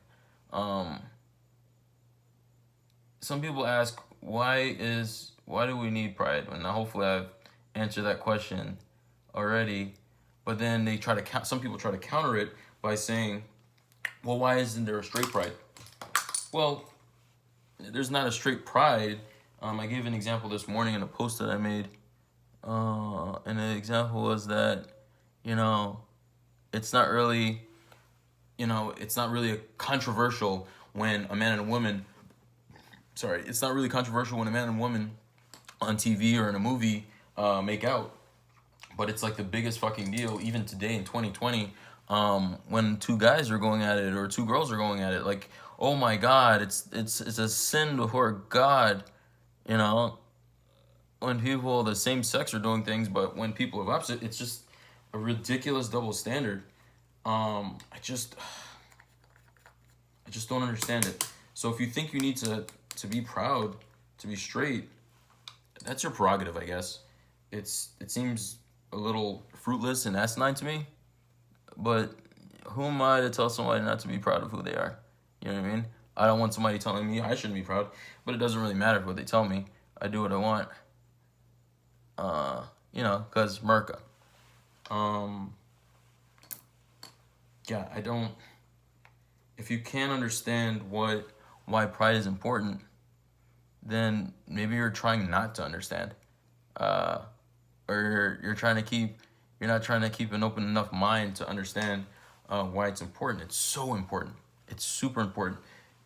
Some people ask, why do we need pride? And hopefully I've answered that question already. But then some people try to counter it by saying, well, why isn't there a straight pride? Well, there's not a straight pride. I gave an example this morning in a post that I made. And the example was that, you know, it's not really a controversial when a man and a woman, it's not really controversial when a man and woman on TV or in a movie make out. But it's like the biggest fucking deal, even today in 2020, when two guys are going at it or two girls are going at it. Like, oh my God, it's a sin before God, you know, when people of the same sex are doing things, but when people of opposite, it's just a ridiculous double standard. I just don't understand it. So if you think you need to be proud, to be straight, that's your prerogative, I guess. It seems a little fruitless and asinine to me, but who am I to tell somebody not to be proud of who they are? You know what I mean? I don't want somebody telling me I shouldn't be proud, but it doesn't really matter what they tell me. I do what I want. You know, because Merca. Yeah, I don't. If you can't understand why pride is important, then maybe you're trying not to understand, or you're not trying to keep an open enough mind to understand why it's important. It's so important. It's super important,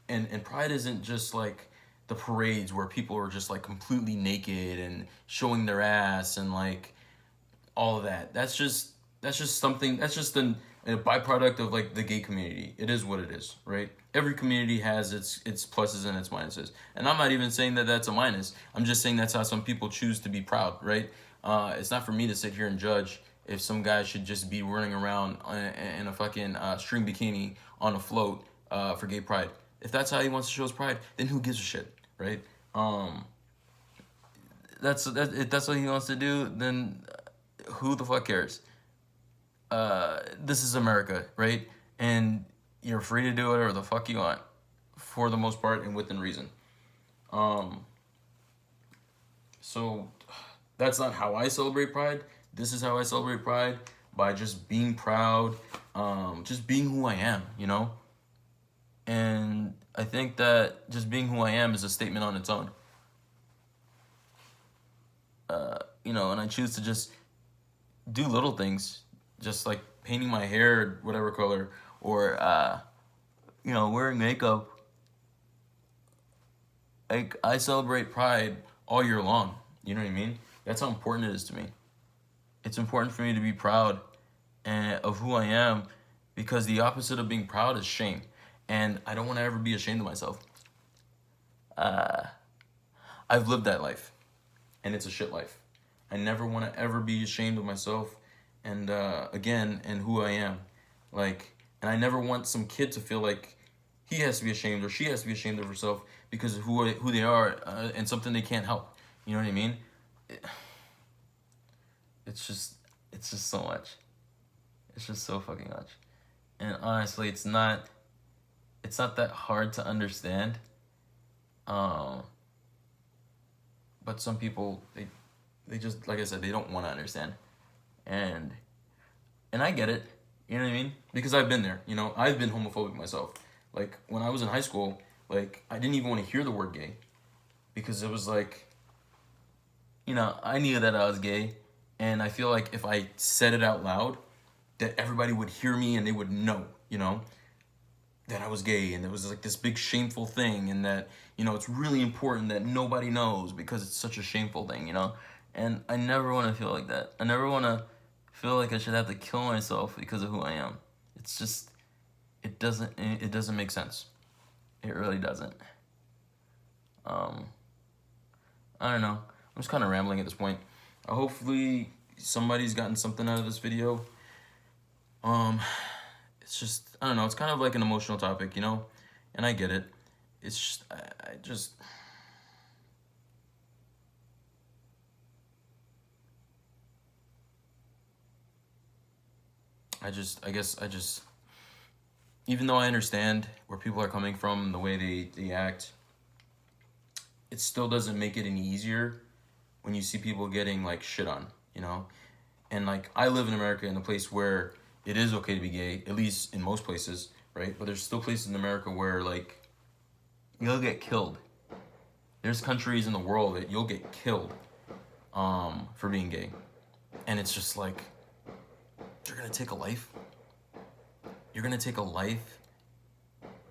and pride isn't just like the parades where people are just like completely naked and showing their ass and like all of that. That's just something. That's just a byproduct of like the gay community. It is what it is, right? Every community has its pluses and its minuses, and I'm not even saying that that's a minus. I'm just saying that's how some people choose to be proud, right? It's not for me to sit here and judge if some guy should just be running around in a fucking string bikini on a float for gay pride. If that's how he wants to show his pride, then who gives a shit, right? If that's what he wants to do, then who the fuck cares? This is America, right? And you're free to do whatever the fuck you want, for the most part and within reason. So That's not how I celebrate Pride. This is how I celebrate Pride, by just being proud, just being who I am, you know? And I think that just being who I am is a statement on its own. You know, and I choose to just do little things, just like painting my hair whatever color, or you know, wearing makeup. Like, I celebrate Pride all year long. You know what I mean? That's how important it is to me. It's important for me to be proud of who I am, because the opposite of being proud is shame, and I don't want to ever be ashamed of myself. I've lived that life, and it's a shit life. I never want to ever be ashamed of myself, and again, and who I am. Like, and I never want some kid to feel like he has to be ashamed or she has to be ashamed of herself because of who they are, and something they can't help. You know what I mean? It's just so much. It's just so fucking much. And honestly, it's not that hard to understand. But some people, they just, like I said, they don't want to understand. And I get it. You know what I mean? Because I've been there. You know, I've been homophobic myself. Like, when I was in high school, like, I didn't even want to hear the word gay, because it was like, you know, I knew that I was gay, and I feel like if I said it out loud, that everybody would hear me and they would know, you know, that I was gay, and it was like this big shameful thing, and that, you know, it's really important that nobody knows because it's such a shameful thing, you know. And I never want to feel like that. I never want to feel like I should have to kill myself because of who I am. It's just, it doesn't make sense. It really doesn't. I don't know. I'm just kind of rambling at this point. Hopefully somebody's gotten something out of this video. It's just, I don't know, it's kind of like an emotional topic, you know, and I get it. It's just, I guess, even though I understand where people are coming from and the way they act, it still doesn't make it any easier when you see people getting, like, shit on, you know? And, like, I live in America, in a place where it is okay to be gay, at least in most places, right? But there's still places in America where, like, you'll get killed. There's countries in the world that you'll get killed for being gay. And it's just like, you're gonna take a life? You're gonna take a life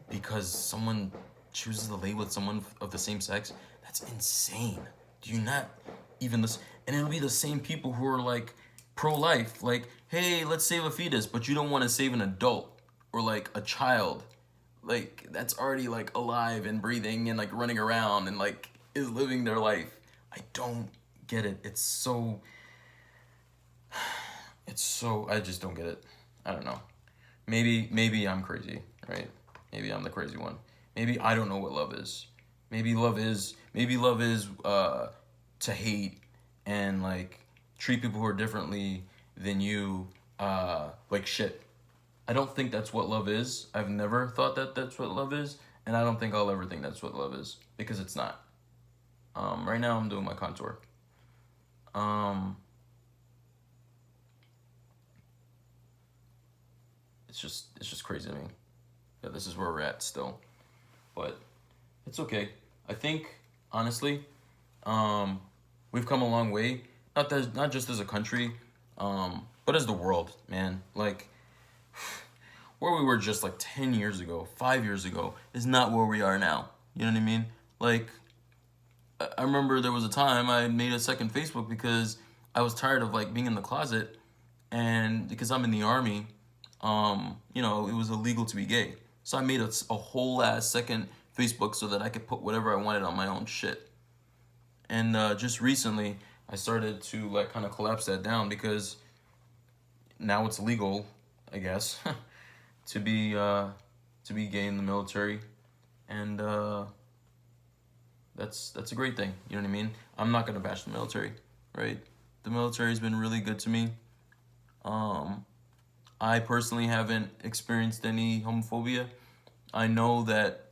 because someone chooses to lay with someone of the same sex? That's insane. Do you not even listen? And it'll be the same people who are, like, pro-life, like, hey, let's save a fetus, but you don't want to save an adult or, like, a child, like, that's already, like, alive and breathing and, like, running around and, like, is living their life. I don't get it. It's so, I just don't get it. I don't know. Maybe I'm crazy, right? Maybe I'm the crazy one. Maybe I don't know what love is. Maybe love is to hate and, like, treat people who are differently than you like shit. I don't think that's what love is. I've never thought that that's what love is, and I don't think I'll ever think that's what love is, because it's not. Right now I'm doing my contour. It's just crazy to me that this is where we're at still, but it's okay. I think, honestly, we've come a long way. Not just as a country, but as the world, man. Like, where we were just, like, 10 years ago, 5 years ago, is not where we are now. You know what I mean? Like, I remember there was a time I made a second Facebook because I was tired of, like, being in the closet, and because I'm in the army, you know, it was illegal to be gay. So I made a whole ass second Facebook so that I could put whatever I wanted on my own shit. And just recently, I started to, like, kind of collapse that down, because now it's legal, I guess, to be gay in the military, and that's a great thing. You know what I mean? I'm not gonna bash the military, right? The military's been really good to me. I personally haven't experienced any homophobia. I know that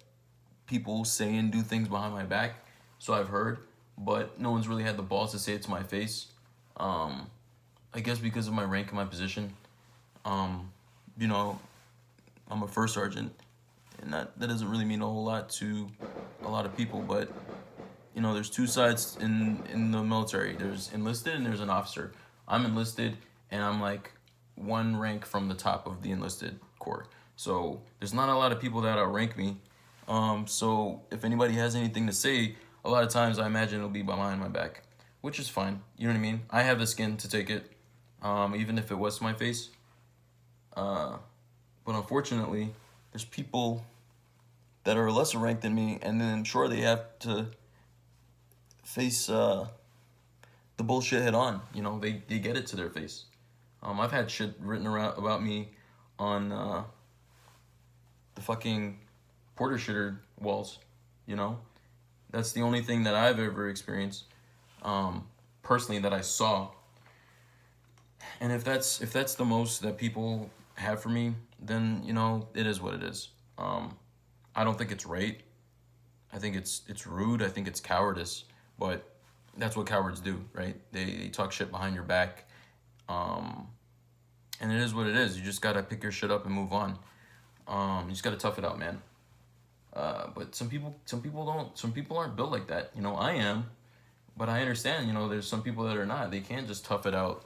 people say and do things behind my back, so I've heard. but no one's really had the balls to say it to my face. I guess because of my rank and my position. Um, you know, I'm a first sergeant, and that doesn't really mean a whole lot to a lot of people, but there's two sides in the military. There's enlisted and there's an officer. I'm enlisted, and I'm like one rank from the top of the enlisted corps. So there's not a lot of people that outrank me. So if anybody has anything to say, a lot of times I imagine it'll be behind my back, which is fine. You know what I mean? I have the skin to take it, even if it was to my face. But unfortunately, there's people that are lesser ranked than me, and then sure they have to face the bullshit head on. They get it to their face. I've had shit written around about me on the fucking porter shitter walls. That's the only thing that I've ever experienced, personally, that I saw. And if that's the most that people have for me, then it is what it is. I don't think it's right. I think it's rude. I think it's cowardice. But that's what cowards do, right? They talk shit behind your back. And it is what it is. You just gotta pick your shit up and move on. You just gotta tough it out, man. But some people don't. Some people aren't built like that. I am, but I understand. There's some people that are not. They can't just tough it out,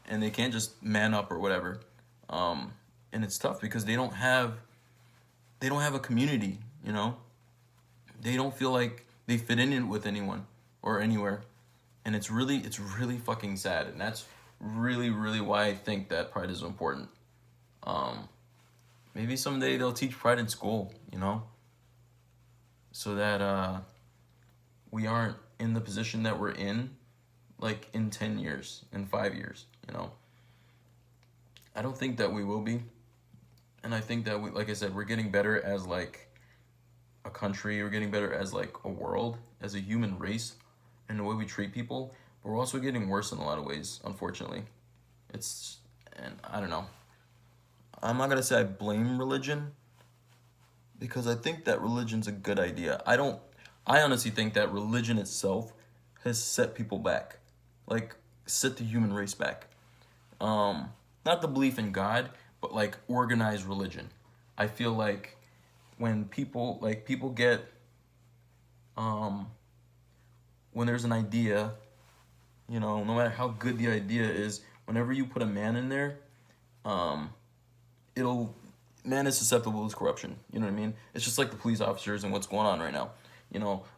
and they can't just man up or whatever. And it's tough because they don't have a community. They don't feel like they fit in with anyone or anywhere, and it's really fucking sad. And that's really why I think that pride is so important. Maybe someday they'll teach pride in school, so that we aren't in the position that we're in, like in 10 years, in 5 years, I don't think that we will be. And I think that like I said, we're getting better as like a country, we're getting better as like a world, as a human race, and the way we treat people. But we're also getting worse in a lot of ways, unfortunately. And I don't know. I'm not gonna say I blame religion, because I think that religion's a good idea. I honestly think that religion itself has set people back, like set the human race back. Not the belief in God, but like organized religion. I feel like when people get, when there's an idea, no matter how good the idea is, whenever you put a man in there, man is susceptible to corruption. You know what I mean? It's just like the police officers and what's going on right now.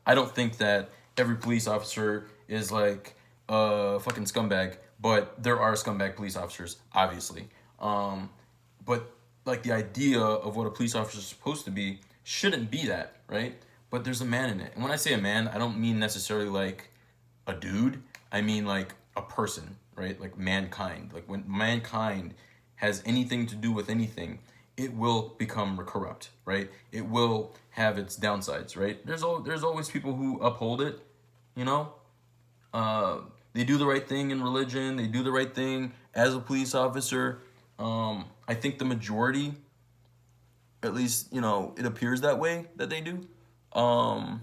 I don't think that every police officer is like a fucking scumbag, but there are scumbag police officers, obviously. But like the idea of what a police officer is supposed to be shouldn't be that, right? But there's a man in it. And when I say a man, I don't mean necessarily like a dude. I mean like a person, right? Like mankind. Like when mankind has anything to do with anything, it will become corrupt, right? It will have its downsides, right? There's always people who uphold it, They do the right thing in religion. They do the right thing as a police officer. I think the majority, at least, it appears that way that they do. But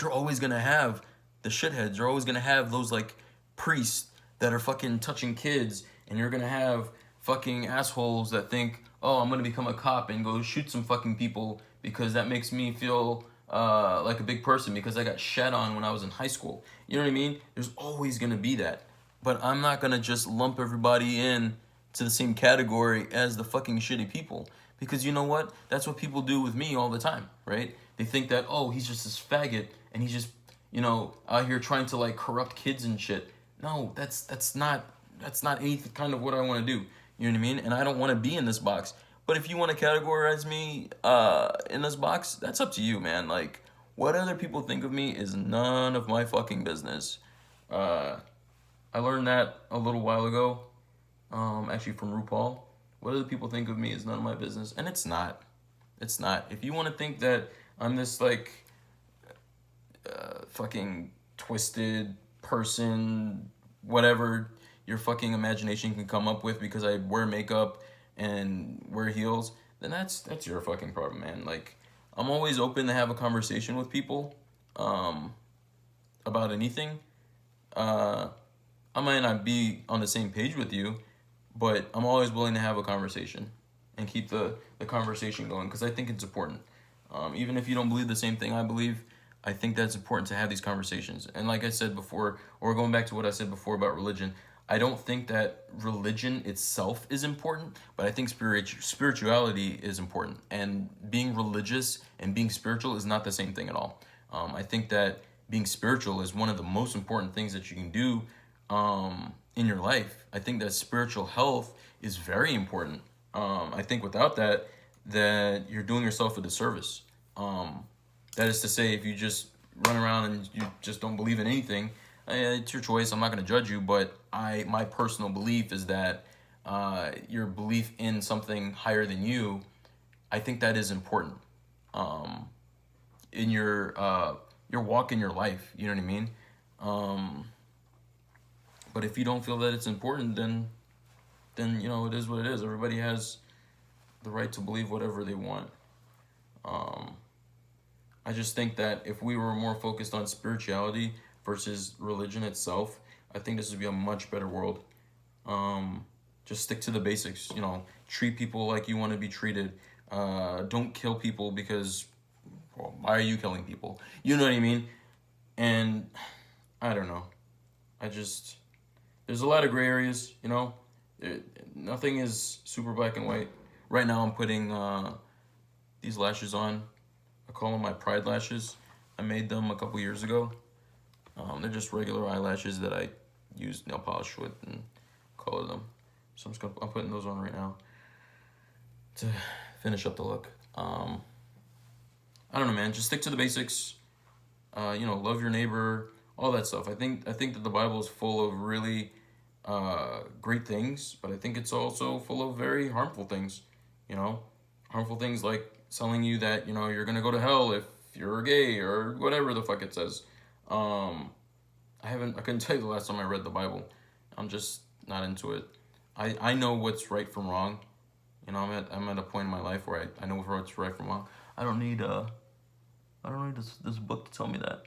you're always going to have the shitheads. You're always going to have those, like, priests that are fucking touching kids. And you're going to have fucking assholes that think, oh, I'm going to become a cop and go shoot some fucking people because that makes me feel like a big person because I got shat on when I was in high school. You know what I mean? There's always going to be that. But I'm not going to just lump everybody in to the same category as the fucking shitty people. Because you know what? That's what people do with me all the time, right? They think that, oh, he's just this faggot and he's just, out here trying to like corrupt kids and shit. No, that's not any kind of what I want to do. You know what I mean? And I don't want to be in this box. But if you want to categorize me in this box, that's up to you, man. Like, what other people think of me is none of my fucking business. I learned that a little while ago, actually from RuPaul. What other people think of me is none of my business. And it's not. It's not. If you want to think that I'm this, like, fucking twisted person, whatever your fucking imagination can come up with because I wear makeup and wear heels, then that's your fucking problem, man. Like, I'm always open to have a conversation with people. about anything, I might not be on the same page with you, but I'm always willing to have a conversation and keep the conversation going because I think it's important. Even if you don't believe the same thing I believe, I think that's important to have these conversations. And like I said before, or going back to what I said before about religion, I don't think that religion itself is important, but I think spirituality is important. And being religious and being spiritual is not the same thing at all. I think that being spiritual is one of the most important things that you can do in your life. I think that spiritual health is very important. I think without that, that you're doing yourself a disservice. That is to say, if you just run around and you just don't believe in anything, it's your choice. I'm not going to judge you, but my personal belief is that your belief in something higher than you, I think that is important in your walk in your life. You know what I mean? But if you don't feel that it's important, then you know it is what it is. Everybody has the right to believe whatever they want. I just think that if we were more focused on spirituality versus religion itself, I think this would be a much better world. Just stick to the basics, you know, treat people like you want to be treated. Don't kill people because, well, why are you killing people? You know what I mean? And I don't know. There's a lot of gray areas, you know? Nothing is super black and white. Right now I'm putting these lashes on. I call them my pride lashes. I made them a couple years ago. They're just regular eyelashes that I use nail polish with and color them. So I'm putting those on right now to finish up the look. I don't know, man. Just stick to the basics. You know, love your neighbor, all that stuff. I think that the Bible is full of really great things, but I think it's also full of very harmful things. You know, harmful things like telling you that, you know, you're gonna go to hell if you're gay or whatever the fuck it says. I couldn't tell you the last time I read the Bible. I'm just not into it. I know what's right from wrong. You know, I'm at a point in my life where I know what's right from wrong. I don't need this book to tell me that.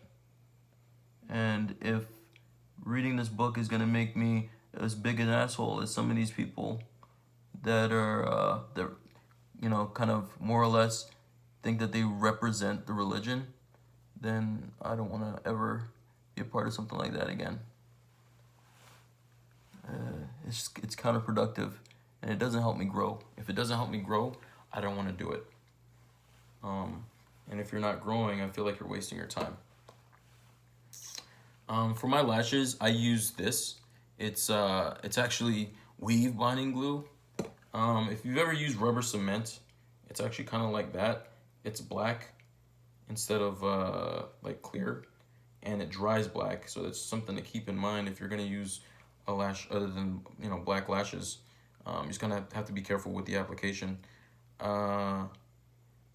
And if reading this book is gonna make me as big an asshole as some of these people that are you know, kind of more or less think that they represent the religion, then I don't want to ever be a part of something like that again. It's counterproductive, and it doesn't help me grow. If it doesn't help me grow, I don't want to do it. And if you're not growing, I feel like you're wasting your time. For my lashes, I use this. It's actually weave binding glue. If you've ever used rubber cement, it's actually kind of like that. It's black instead of like clear, and it dries black. So that's something to keep in mind if you're gonna use a lash other than, you know, black lashes. You're just gonna have to be careful with the application. The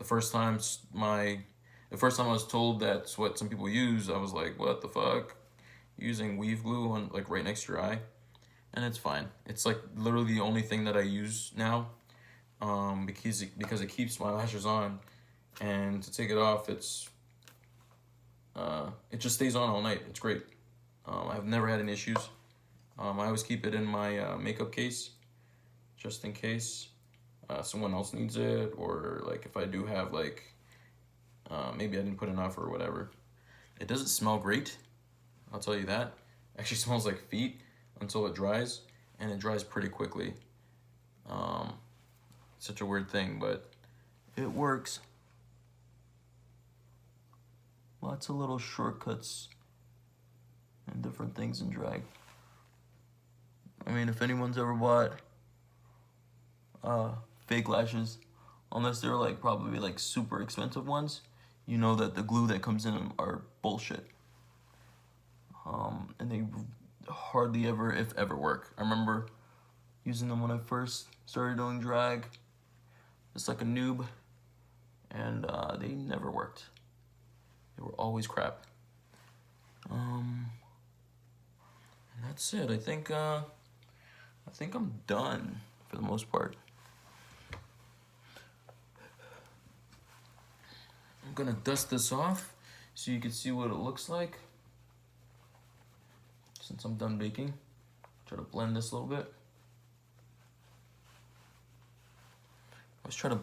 first time I was told that's what some people use, I was like, what the fuck? Using weave glue on like right next to your eye. And it's fine. It's like literally the only thing that I use now, because it keeps my lashes on, and to take it off, it just stays on all night. It's great. I've never had any issues. I always keep it in my makeup case, just in case someone else needs it, or like if I do have like maybe I didn't put enough or whatever. It doesn't smell great, I'll tell you that. It actually smells like feet until it dries, and it dries pretty quickly. Such a weird thing, but it works. Lots of little shortcuts and different things in drag. I mean, if anyone's ever bought fake lashes, unless they're like probably like super expensive ones, you know that the glue that comes in them are bullshit. And they hardly ever, if ever, work. I remember using them when I first started doing drag, just like a noob, and they never worked. They were always crap. And that's it. I think I'm done for the most part. I'm gonna dust this off so you can see what it looks like. since I'm done baking. Try to blend this a little bit. Let's try to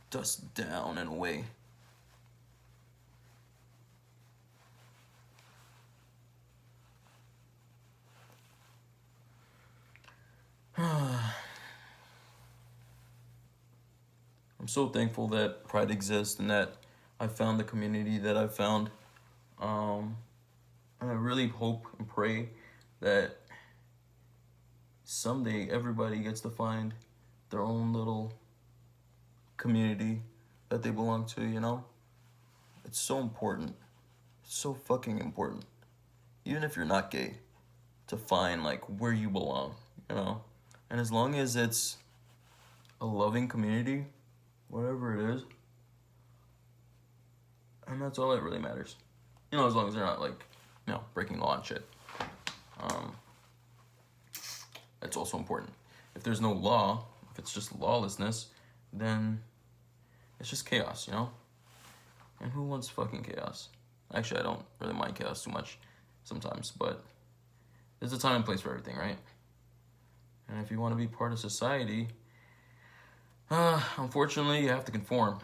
dust down and away. I'm so thankful that Pride exists and that I found the community that I found. And I really hope and pray that someday everybody gets to find their own little community that they belong to, you know? It's so important. It's so fucking important. Even if you're not gay, to find like where you belong, you know? And as long as it's a loving community, whatever it is, and that's all that really matters. You know, as long as they're not like, you know, breaking law and shit. That's also important. If there's no law, if it's just lawlessness, then it's just chaos, you know? And who wants fucking chaos? Actually, I don't really mind chaos too much sometimes, but there's a time and place for everything, right? And if you want to be part of society, unfortunately, you have to conform.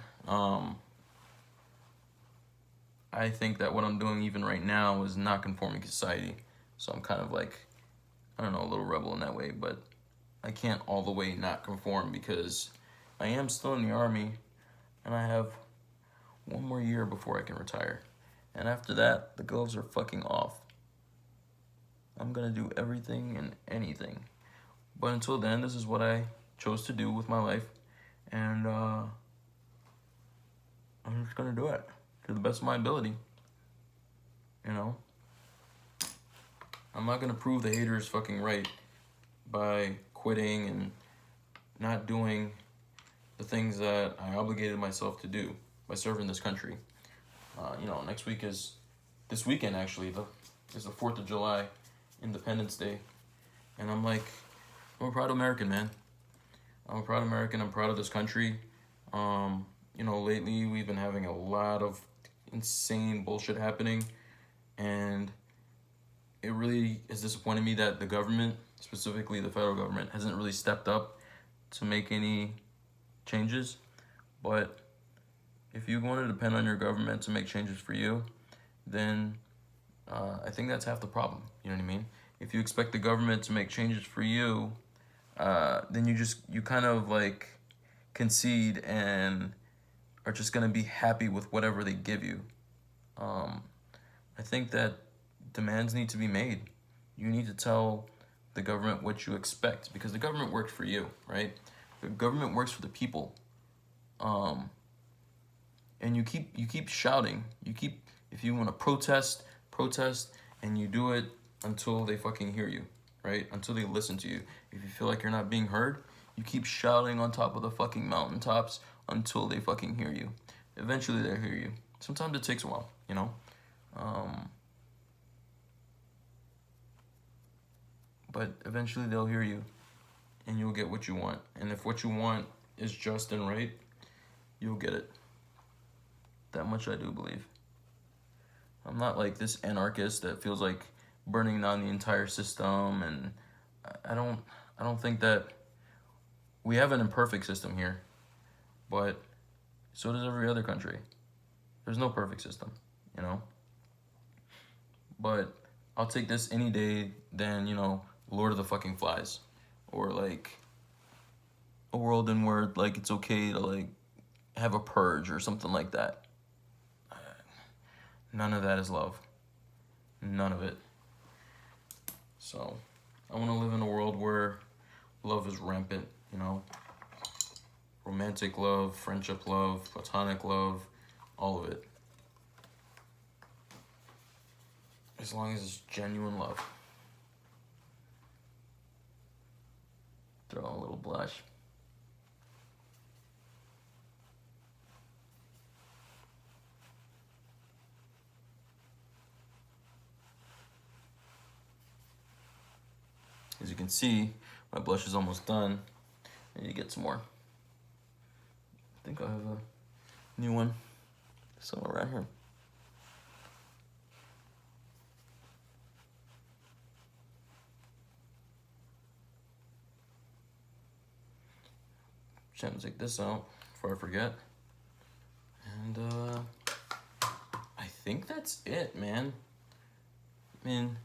I think that what I'm doing even right now is not conforming to society. So I'm kind of like, I don't know, a little rebel in that way, but I can't all the way not conform because I am still in the army and I have one more year before I can retire. And after that, the gloves are fucking off. I'm gonna do everything and anything. But until then, this is what I chose to do with my life. And I'm just gonna do it to the best of my ability. You know? I'm not gonna prove the haters fucking right by quitting and not doing the things that I obligated myself to do by serving this country. You know, this weekend actually, is the 4th of July, Independence Day. And I'm like, I'm a proud American, man. I'm a proud American. I'm proud of this country. You know, lately we've been having a lot of insane bullshit happening. And it really has disappointed me that the government, specifically the federal government, hasn't really stepped up to make any changes. But if you want to depend on your government to make changes for you, then I think that's half the problem. You know what I mean? If you expect the government to make changes for you, then you kind of like concede and are just gonna be happy with whatever they give you. I think that demands need to be made. You need to tell the government what you expect because the government works for you, right? The government works for the people. And you keep shouting. If you want to protest, and you do it until they fucking hear you, right? Until they listen to you. If you feel like you're not being heard, you keep shouting on top of the fucking mountaintops until they fucking hear you. Eventually they'll hear you. Sometimes it takes a while, you know? But eventually they'll hear you and you'll get what you want. And if what you want is just and right, you'll get it. That much I do believe. I'm not like this anarchist that feels like burning down the entire system, and I don't think that we have an imperfect system here, but so does every other country. There's no perfect system, you know? But I'll take this any day than, you know, Lord of the fucking Flies, or like a world in where like it's okay to like have a purge or something like that. None of that is love. None of it. So, I want to live in a world where love is rampant, you know? Romantic love, friendship love, platonic love, all of it. As long as it's genuine love. Throw on a little blush. As you can see, my blush is almost done. I need to get some more. I think I have a new one somewhere around here. Just take this out before I forget. And I think that's it, man. I mean,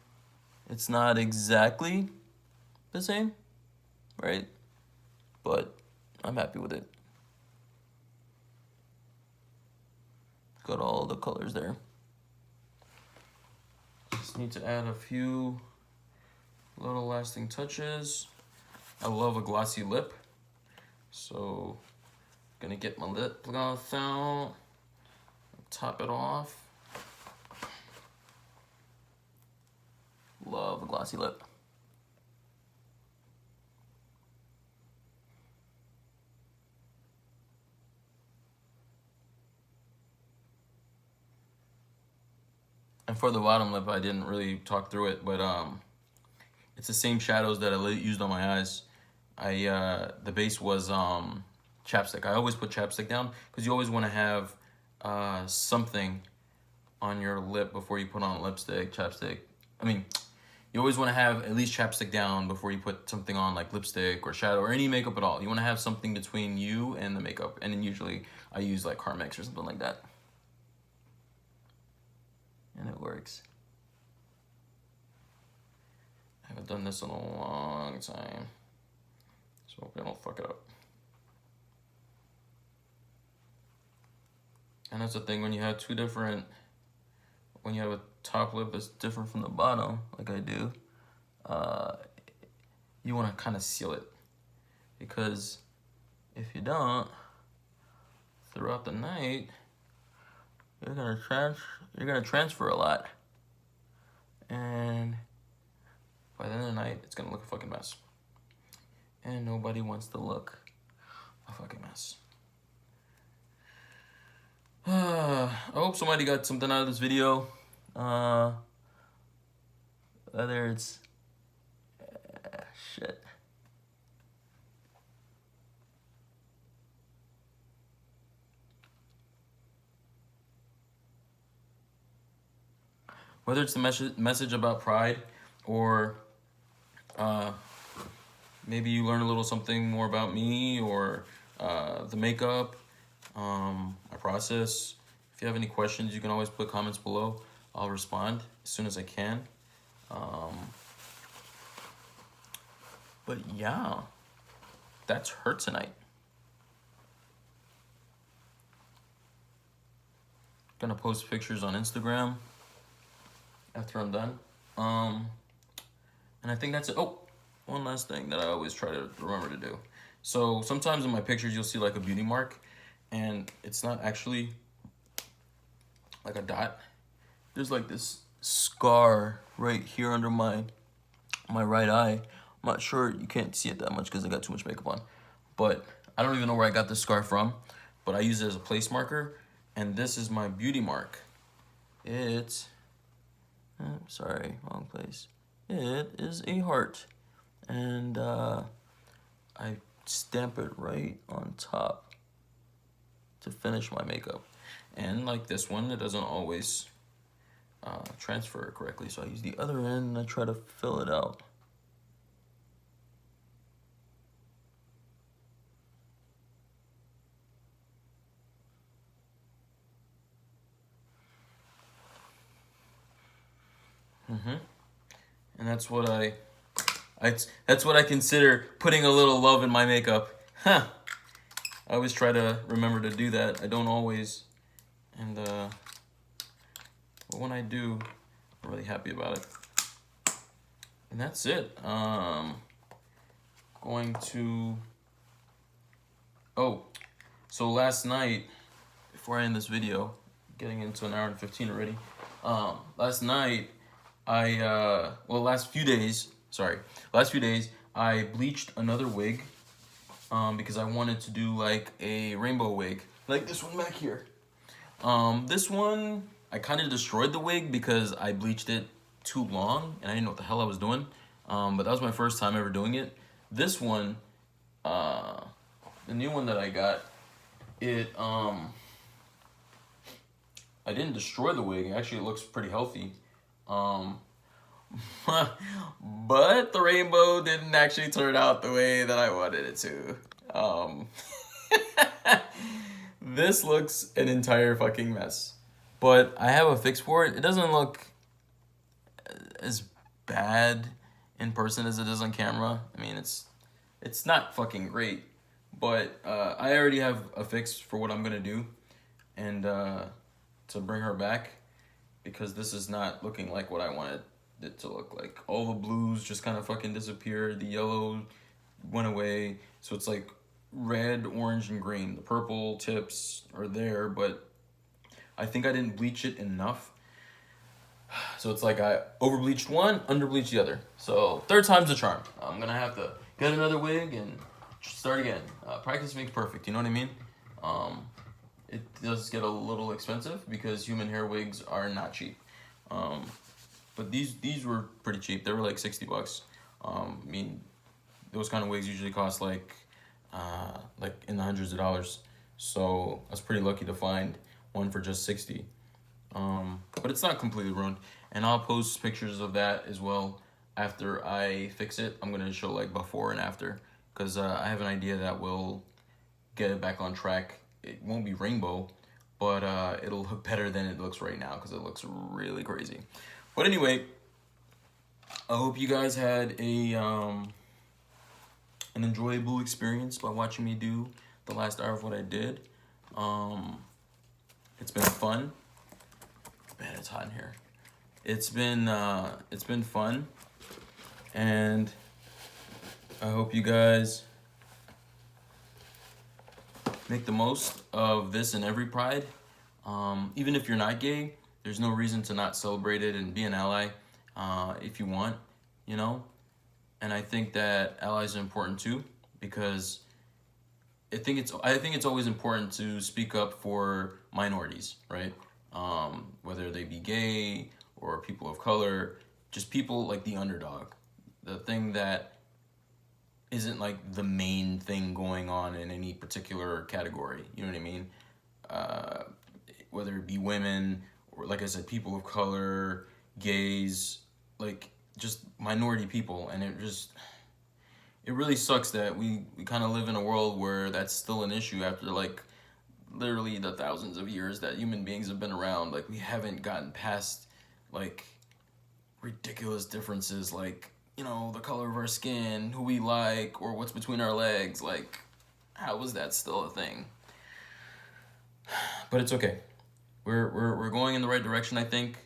it's not exactly the same, right? But I'm happy with it. Got all the colors there. Just need to add a few little lasting touches. I love a glossy lip, so gonna get my lip gloss out, top it off. Love a glossy lip. And for the bottom lip, I didn't really talk through it, but it's the same shadows that I used on my eyes. The base was chapstick. I always put chapstick down because you always want to have something on your lip before you put on lipstick, chapstick. I mean, you always want to have at least chapstick down before you put something on, like lipstick or shadow or any makeup at all. You want to have something between you and the makeup. And then usually I use like Carmex or something like that. And it works. I haven't done this in a long time, so hope I don't fuck it up. And that's the thing, when you have when you have a top lip that's different from the bottom, like I do, you want to kind of seal it, because if you don't, throughout the night, you're gonna transfer a lot, and by the end of the night, it's gonna look a fucking mess. And nobody wants to look a fucking mess. I hope somebody got something out of this video. Whether it's shit. Whether it's the message about pride, or maybe you learn a little something more about me, or the makeup, my process. If you have any questions, you can always put comments below. I'll respond as soon as I can. But yeah, that's her tonight. Gonna post pictures on Instagram after I'm done. And I think that's it. Oh, one last thing that I always try to remember to do. So sometimes in my pictures, you'll see like a beauty mark, and it's not actually like a dot. There's like this scar right here under my right eye. I'm not sure, you can't see it that much because I got too much makeup on. But I don't even know where I got this scar from, but I use it as a place marker, and this is my beauty mark. It's, sorry, wrong place. It is a heart, and I stamp it right on top to finish my makeup. And like this one, it doesn't always transfer correctly, so I use the other end and I try to fill it out. And that's what that's what I consider putting a little love in my makeup. I always try to remember to do that. I don't always, and but when I do, I'm really happy about it. And that's it. Going to, so last night, before I end this video, getting into an hour and 15 already, last night, last few days, I bleached another wig, because I wanted to do like a rainbow wig, like this one back here. This one, I kind of destroyed the wig because I bleached it too long, and I didn't know what the hell I was doing, but that was my first time ever doing it. This one, the new one that I got, I didn't destroy the wig. Actually, it looks pretty healthy. But the rainbow didn't actually turn out the way that I wanted it to. This looks an entire fucking mess. But I have a fix for it. It doesn't look as bad in person as it is on camera. I mean, it's not fucking great, but I already have a fix for what I'm gonna do, and to bring her back, because this is not looking like what I wanted it to look like. All the blues just kind of fucking disappeared. The yellow went away, so it's like red, orange, and green. The purple tips are there, but I think I didn't bleach it enough. So it's like I over bleached one, under bleached the other. So third time's the charm. I'm gonna have to get another wig and start again. Practice makes perfect. You know what I mean? It does get a little expensive because human hair wigs are not cheap. But these were pretty cheap. They were like $60. I mean, those kind of wigs usually cost like in the hundreds of dollars. So I was pretty lucky to find one for just 60. But it's not completely ruined, and I'll post pictures of that as well after I fix it. I'm gonna show like before and after, because I have an idea that will get it back on track. It won't be rainbow, but it'll look better than it looks right now, because it looks really crazy. But anyway, I hope you guys had a an enjoyable experience by watching me do the last hour of what I did. It's been fun. Man, it's hot in here. It's been fun, and I hope you guys make the most of this and every Pride. Even if you're not gay, there's no reason to not celebrate it and be an ally if you want, you know. And I think that allies are important too, because I think it's always important to speak up for minorities, right? Whether they be gay or people of color, just people like the underdog, the thing that isn't like the main thing going on in any particular category. You know what I mean? Whether it be women or, like I said, people of color, gays, like just minority people. And it really sucks that we kind of live in a world where that's still an issue after like literally the thousands of years that human beings have been around. Like, we haven't gotten past like ridiculous differences, like, you know, the color of our skin, who we like, or what's between our legs. Like, how is that still a thing? But it's okay. We're going in the right direction, I think.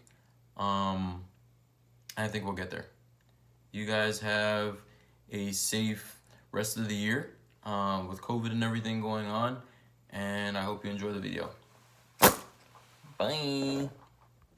I think we'll get there. You guys have a safe rest of the year with COVID and everything going on, and I hope you enjoy the video. Bye.